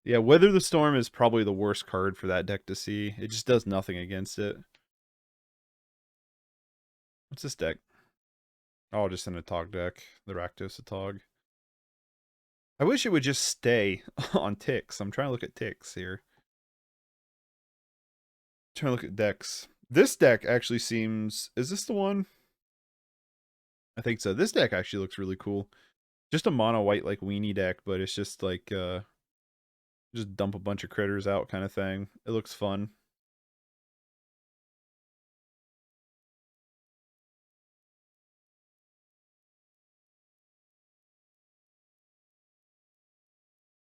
Yeah, Wither the Storm is probably the worst card for that deck to see. It just does nothing against it. What's this deck? Oh, just in a Tog deck. The Rakdos Tog. I wish it would just stay on ticks. I'm trying to look at ticks here. Trying to look at decks. This deck actually seems... Is this the one? I think so. This deck actually looks really cool. Just a mono white like weenie deck, but it's just like just dump a bunch of critters out kind of thing. It looks fun.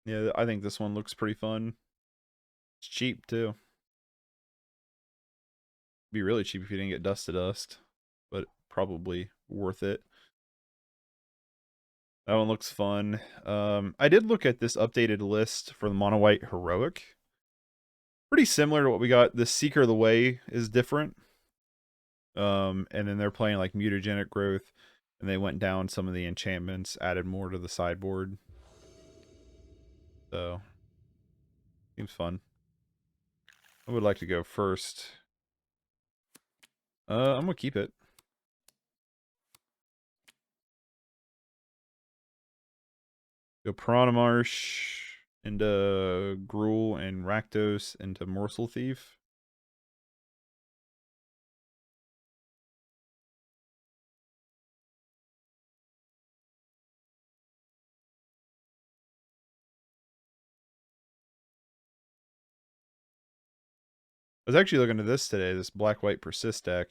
Yeah, I think this one looks pretty fun. It's cheap too. Be really cheap if you didn't get Dust to Dust, but probably worth it. That one looks fun. I did look at this updated list for the mono white heroic. Pretty similar to what we got. The Seeker of the Way is different. And then they're playing like mutagenic growth, and they went down some of the enchantments, added more to the sideboard. So seems fun. I would like to go first. I'm gonna keep it. Go Piranha Marsh into Guul and Rakdos into Morsel Thief. I was actually looking at this today, this black-white persist deck.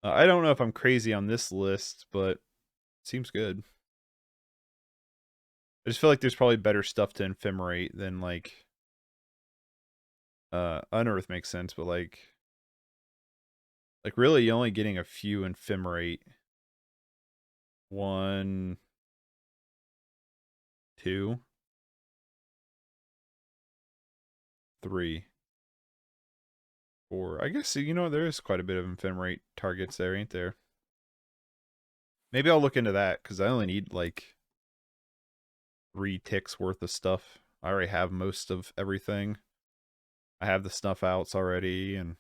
I don't know if I'm crazy on this list, but it seems good. I just feel like there's probably better stuff to ephemerate than like Unearth makes sense, but like really you're only getting a few ephemerate. 1, 2, 3, 4. I guess, you know, there is quite a bit of ephemerate targets there, ain't there? Maybe I'll look into that, because I only need like 3 ticks worth of stuff. I already have most of everything. I have the snuff outs already, and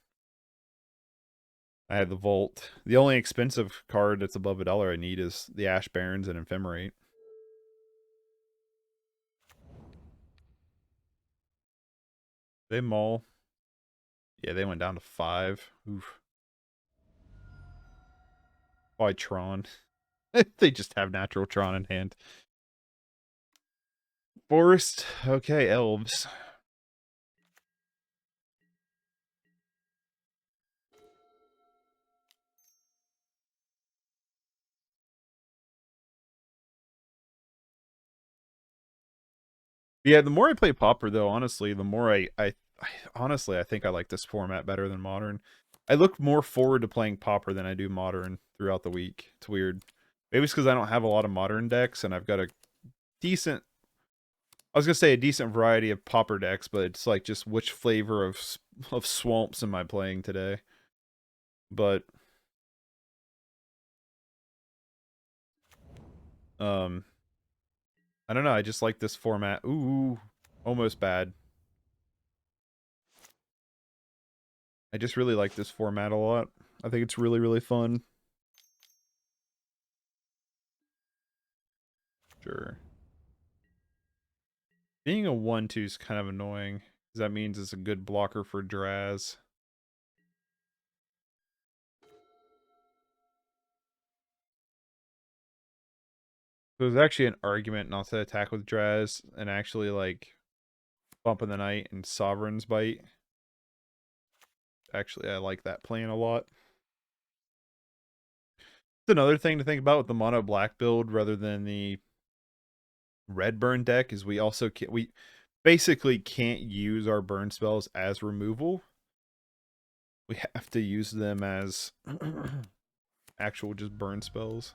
I have the Vault. The only expensive card that's above $1 I need is the Ash Barrens and Ephemerate. They maul. Yeah, they went down to 5. Oof. Why Tron? They just have natural Tron in hand. Forest. Okay, Elves. Yeah, the more I play Pauper, though, honestly, the more I honestly, I think I like this format better than Modern. I look more forward to playing Pauper than I do Modern throughout the week. It's weird. Maybe it's because I don't have a lot of Modern decks, and I've got a decent... I was going to say a decent variety of Pauper decks, but it's like just which flavor of swamps am I playing today? But... I don't know, I just like this format. Ooh, almost bad. I just really like this format a lot. I think it's really, really fun. Sure. Being a 1/2 is kind of annoying, because that means it's a good blocker for Draz. So there's actually an argument not to attack with Draz and actually, like, Bump in the Night and Sovereign's Bite. Actually, I like that plan a lot. It's another thing to think about with the mono black build rather than the red burn deck is we also we basically can't use our burn spells as removal. We have to use them as actual just burn spells.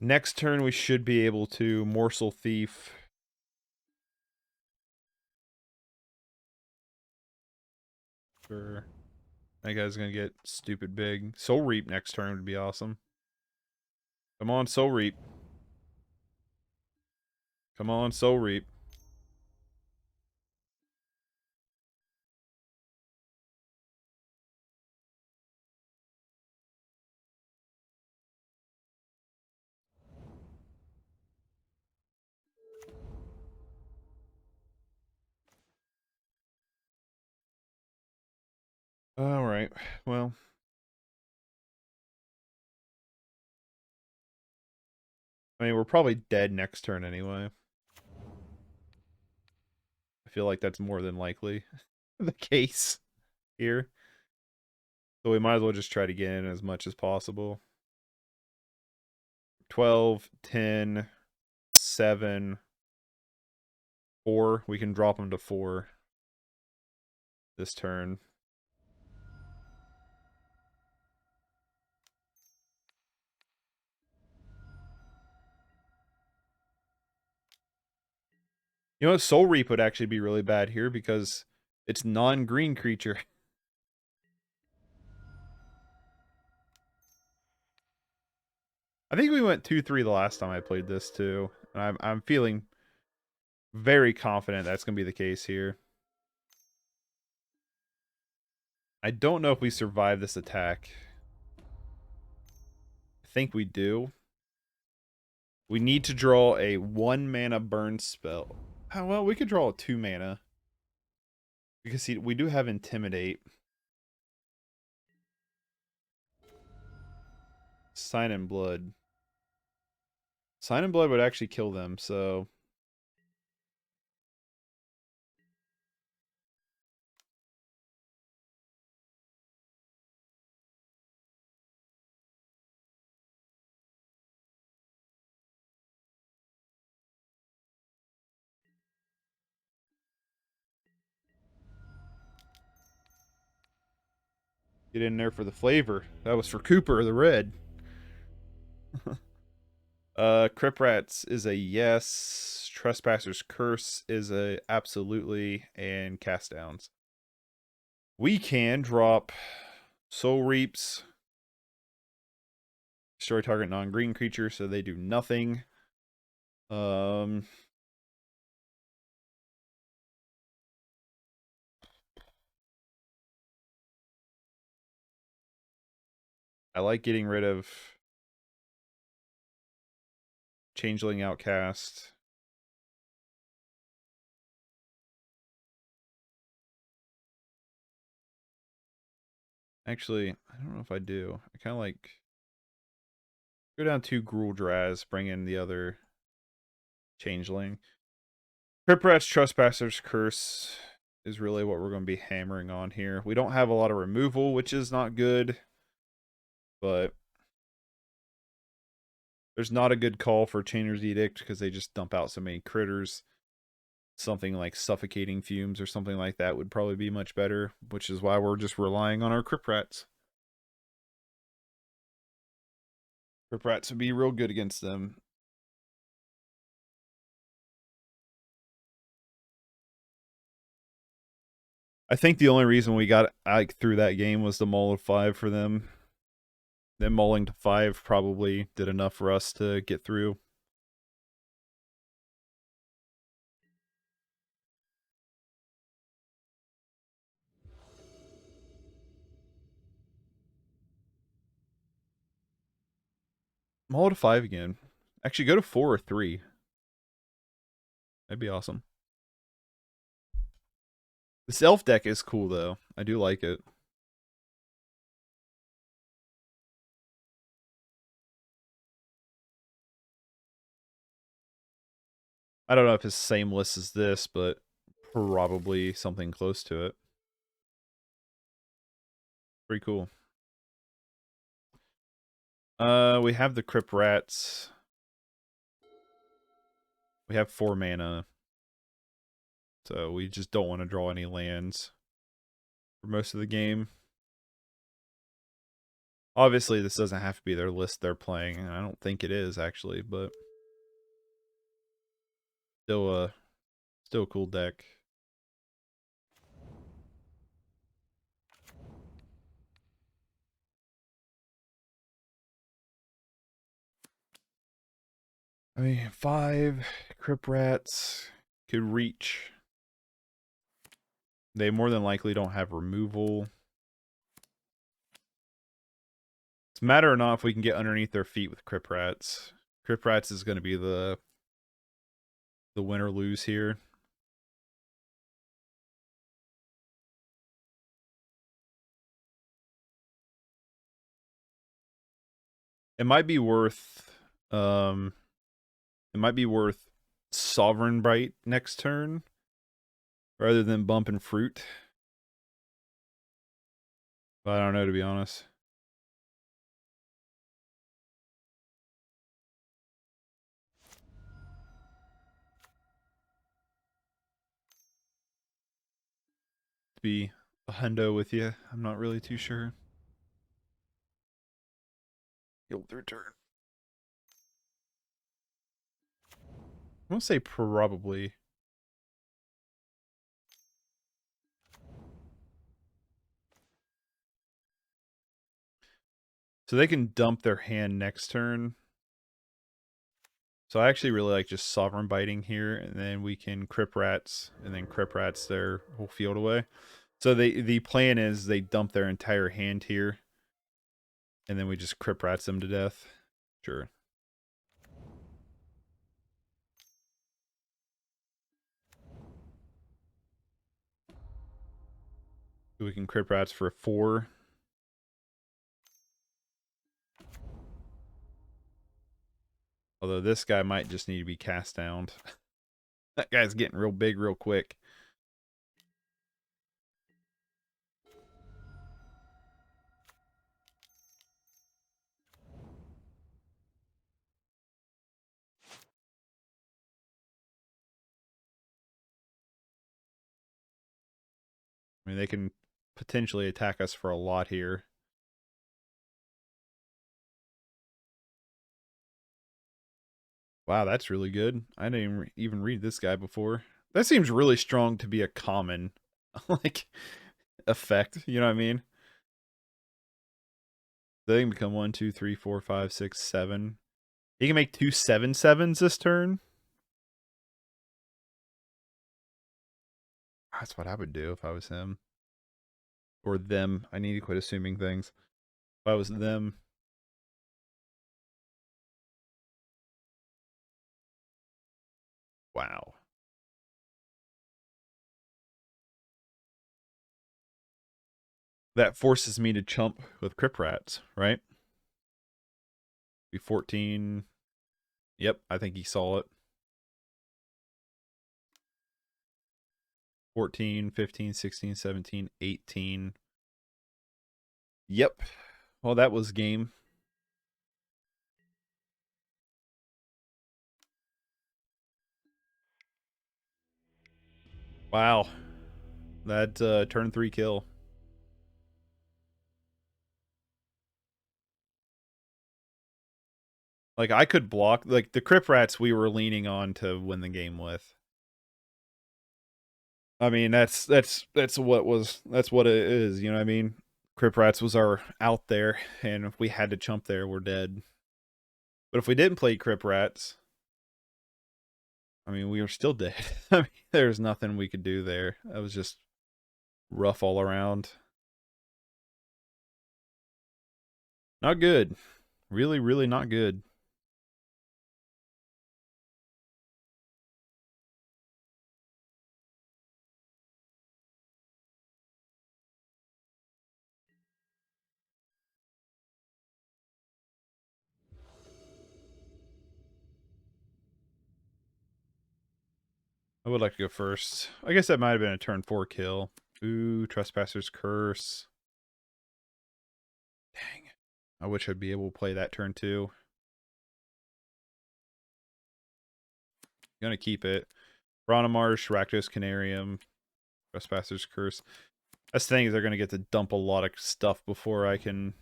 Next turn we should be able to Morsel Thief. Sure. That guy's gonna get stupid big. Soul Reap next turn would be awesome. Come on, Soul Reap. Come on, Soul Reap. Alright, well. I mean, we're probably dead next turn anyway. I feel like that's more than likely the case here. So we might as well just try to get in as much as possible. 12, 10, 7, 4. We can drop them to 4 this turn. You know what? Soul Reap would actually be really bad here because it's non-green creature. I think we went 2-3 the last time I played this too. And I'm feeling very confident that's going to be the case here. I don't know if we survive this attack. I think we do. We need to draw a 1 mana burn spell. Oh, well, we could draw a 2 mana. Because see, we do have Intimidate. Sign in Blood. Sign in Blood would actually kill them, so... Get in there for the flavor. That was for Cooper, the red. Crypt Rats is a yes. Trespasser's Curse is a absolutely. And Cast Downs. We can drop Soul Reaps, Destroy target non-green creature, so they do nothing. I like getting rid of Changeling Outcast. Actually, I don't know if I do. I kind of like go down to Guul Draz, bring in the other Changeling. Crypt Rats, Trespasser's Curse is really what we're going to be hammering on here. We don't have a lot of removal, which is not good, but there's not a good call for Chainer's Edict because they just dump out so many critters. Something like Suffocating Fumes or something like that would probably be much better, which is why we're just relying on our Crypt Rats. Crypt Rats would be real good against them. I think the only reason we got through that game was the mull of 5 for them. Them mulling to 5 probably did enough for us to get through. Mull to 5 again. Actually, go to 4 or 3. That'd be awesome. This elf deck is cool, though. I do like it. I don't know if it's the same list as this, but probably something close to it. Pretty cool. We have the Crypt Rats. We have 4 mana. So we just don't want to draw any lands for most of the game. Obviously, this doesn't have to be their list they're playing, and I don't think it is, actually, but still a cool deck. I mean, 5 Crypt Rats could reach. They more than likely don't have removal. It's a matter or not if we can get underneath their feet with Crypt Rats. Crypt Rats is going to be the win or lose here. It might be worth Sovereign Bite next turn rather than bumping Fruit. But I don't know, to be honest. To be a hundo with you, I'm not really too sure. You'll return. I'm gonna say probably. So they can dump their hand next turn. So I actually really like just Sovereign Biting here, and then we can Crypt Rats, and then Crypt Rats their whole field away. So the plan is they dump their entire hand here, and then we just Crypt Rats them to death. Sure. So we can Crypt Rats for a 4. Although this guy might just need to be cast down. That guy's getting real big real quick. I mean, they can potentially attack us for a lot here. Wow, that's really good. I didn't even read this guy before. That seems really strong to be a common, like, effect. You know what I mean? They can become 1, 2, 3, 4, 5, 6, 7. He can make 2 7/7s this turn. That's what I would do if I was him. Or them. I need to quit assuming things. If I was them. Wow. That forces me to chump with Crypt Rats, right? Be 14. Yep, I think he saw it. 14, 15, 16, 17, 18. Yep. Well, that was game. Wow. That turn 3 kill. Like, I could block. Like, the Crypt Rats we were leaning on to win the game with. I mean, that's what it is, you know what I mean? Crypt Rats was our out there, and if we had to chump there, we're dead. But if we didn't play Crypt Rats, I mean, we were still dead. I mean, there's nothing we could do there. That was just rough all around. Not good. Really, really not good. I would like to go first. I guess that might have been a turn 4 kill. Ooh, Trespasser's Curse. Dang. I wish I'd be able to play that turn 2. Gonna keep it. Piranha Marsh, Rakdos Carnarium, Trespasser's Curse. That's the thing, is they're gonna get to dump a lot of stuff before I can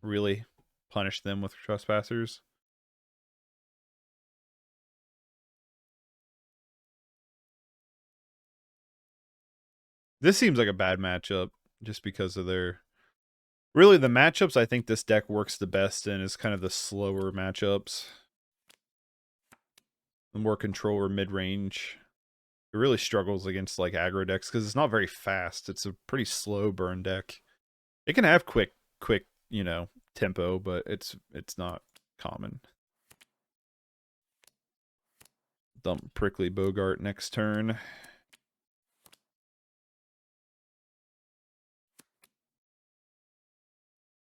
really punish them with Trespassers. This seems like a bad matchup just because of their... Really, the matchups I think this deck works the best in is kind of the slower matchups. The more control or mid-range. It really struggles against like aggro decks because it's not very fast. It's a pretty slow burn deck. It can have quick, you know, tempo, but it's not common. Dump Prickly Boggart next turn.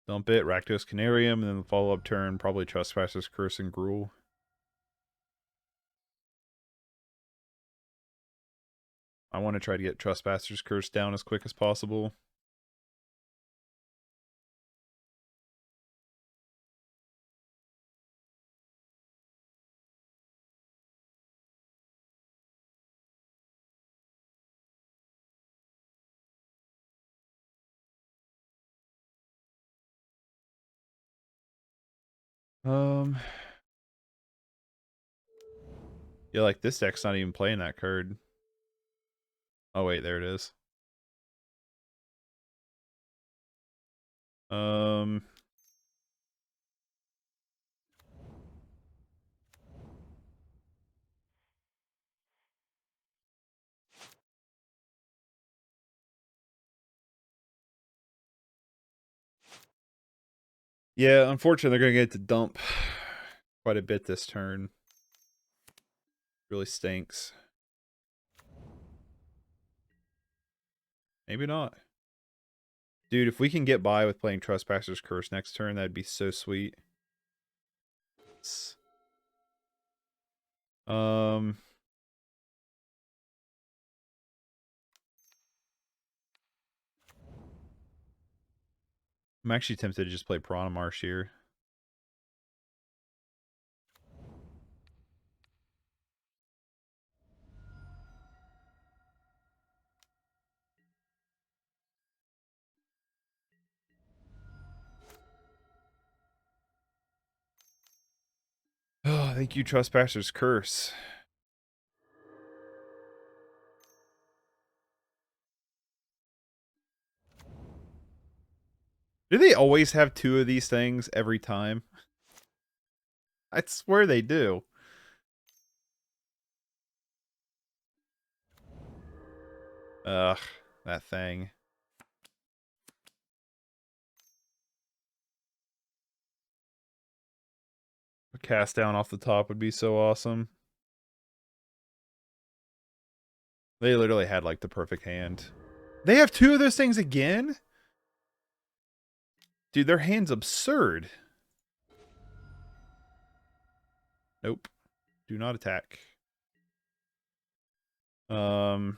Dump it, Rakdos Carnarium, and then the follow-up turn, probably Trespasser's Curse and Guul. I want to try to get Trespasser's Curse down as quick as possible. Yeah, like this deck's not even playing that card. Oh wait, there it is. Yeah, unfortunately, they're gonna get to dump quite a bit this turn. Really stinks. Maybe not. Dude, if we can get by with playing Trespasser's Curse next turn, that'd be so sweet. I'm actually tempted to just play Piranha Marsh here. Oh, thank you, Trespasser's Curse. Do they always have two of these things every time? I swear they do. Ugh, that thing. A cast down off the top would be so awesome. They literally had like the perfect hand. They have two of those things again? Dude, their hand's absurd. Nope. Do not attack. Um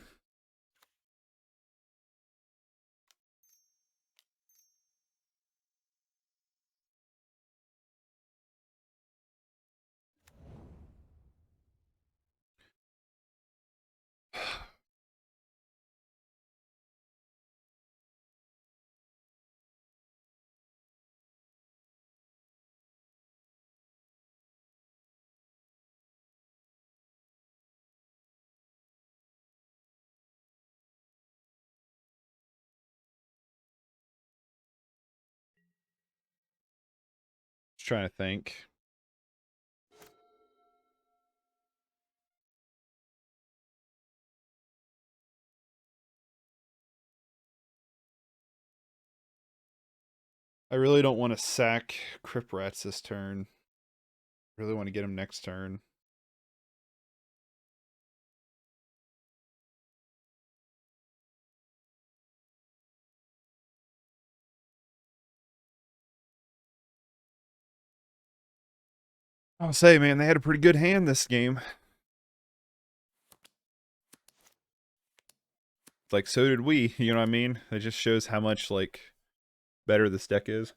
Just trying to think. I really don't want to sack Crypt Rats this turn. I really want to get him next turn. I'll say, man, they had a pretty good hand this game. Like, so did we, you know what I mean? It just shows how much, like, better this deck is.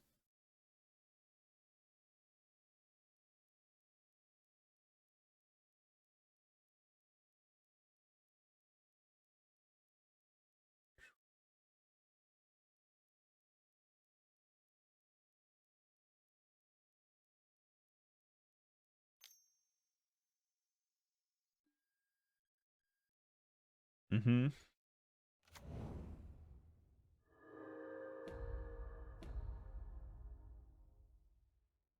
Mm-hmm.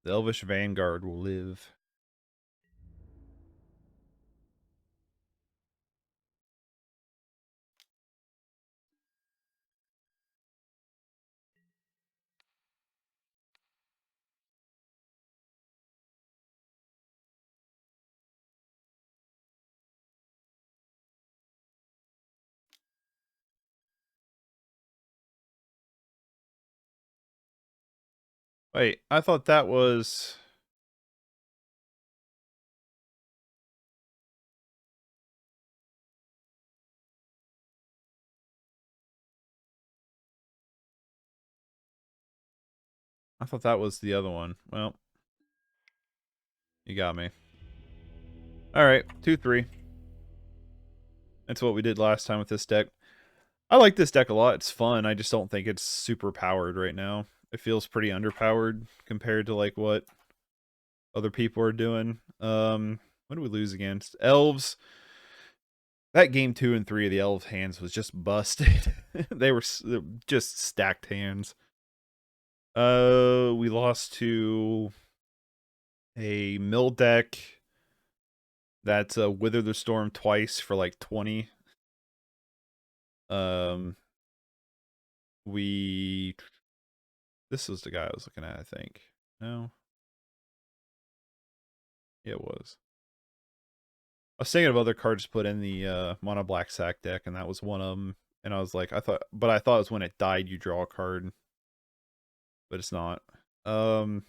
The Elvish Vanguard will live. Wait, I thought that was... I thought that was the other one. Well, you got me. Alright, 2-3. That's what we did last time with this deck. I like this deck a lot. It's fun. I just don't think it's super powered right now. It feels pretty underpowered compared to like what other people are doing. What do we lose against? Elves. That game 2 and 3 of the Elves hands was just busted. They were just stacked hands. We lost to a mill deck that's Wither the Storm twice for like 20. This was the guy I was looking at, I think. No? Yeah, it was. I was thinking of other cards to put in the mono black sack deck, and that was one of them. And I was like, I thought it was when it died you draw a card, but it's not. And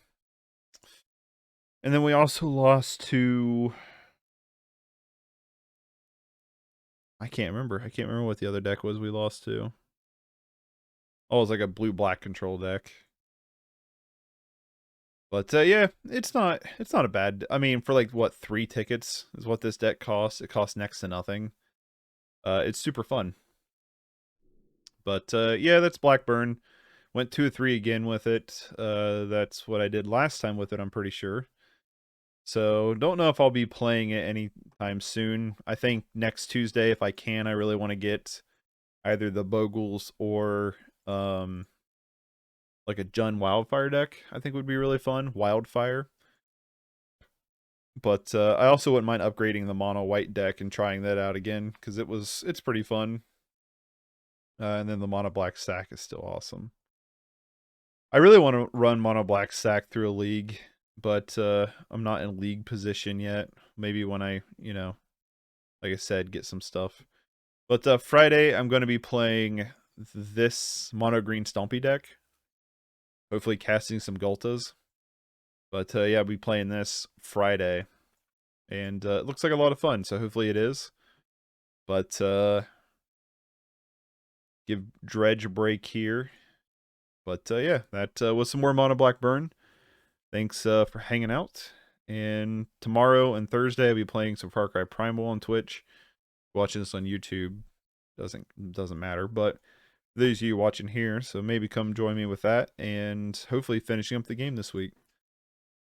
then we also lost to... I can't remember. I can't remember what the other deck was we lost to. Oh, it was like a blue-black control deck. But yeah, it's not a bad... I mean, for like, what, 3 tickets is what this deck costs. It costs next to nothing. It's super fun. But yeah, that's Blackburn. Went 2-3 again with it. That's what I did last time with it, I'm pretty sure. So, don't know if I'll be playing it anytime soon. I think next Tuesday, if I can, I really want to get either the Boguls or like a Jun Wildfire deck, I think would be really fun. Wildfire. But I also wouldn't mind upgrading the mono white deck and trying that out again, because it's pretty fun. And then the mono black sack is still awesome. I really want to run mono black sack through a league, but I'm not in league position yet. Maybe when I, like I said, get some stuff. But Friday, I'm going to be playing this mono green Stompy deck. Hopefully casting some Gultas. But yeah, I'll be playing this Friday. And it looks like a lot of fun, so hopefully it is. But give Dredge a break here. But yeah, that was some more Mono Black Burn. Thanks for hanging out. And tomorrow and Thursday, I'll be playing some Far Cry Primal on Twitch. Watching this on YouTube doesn't matter, but those of you watching here, so maybe come join me with that, and hopefully finishing up the game this week.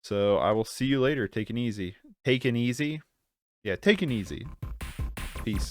So I will see you later. Take it easy. Take it easy. Yeah, take it easy. Peace.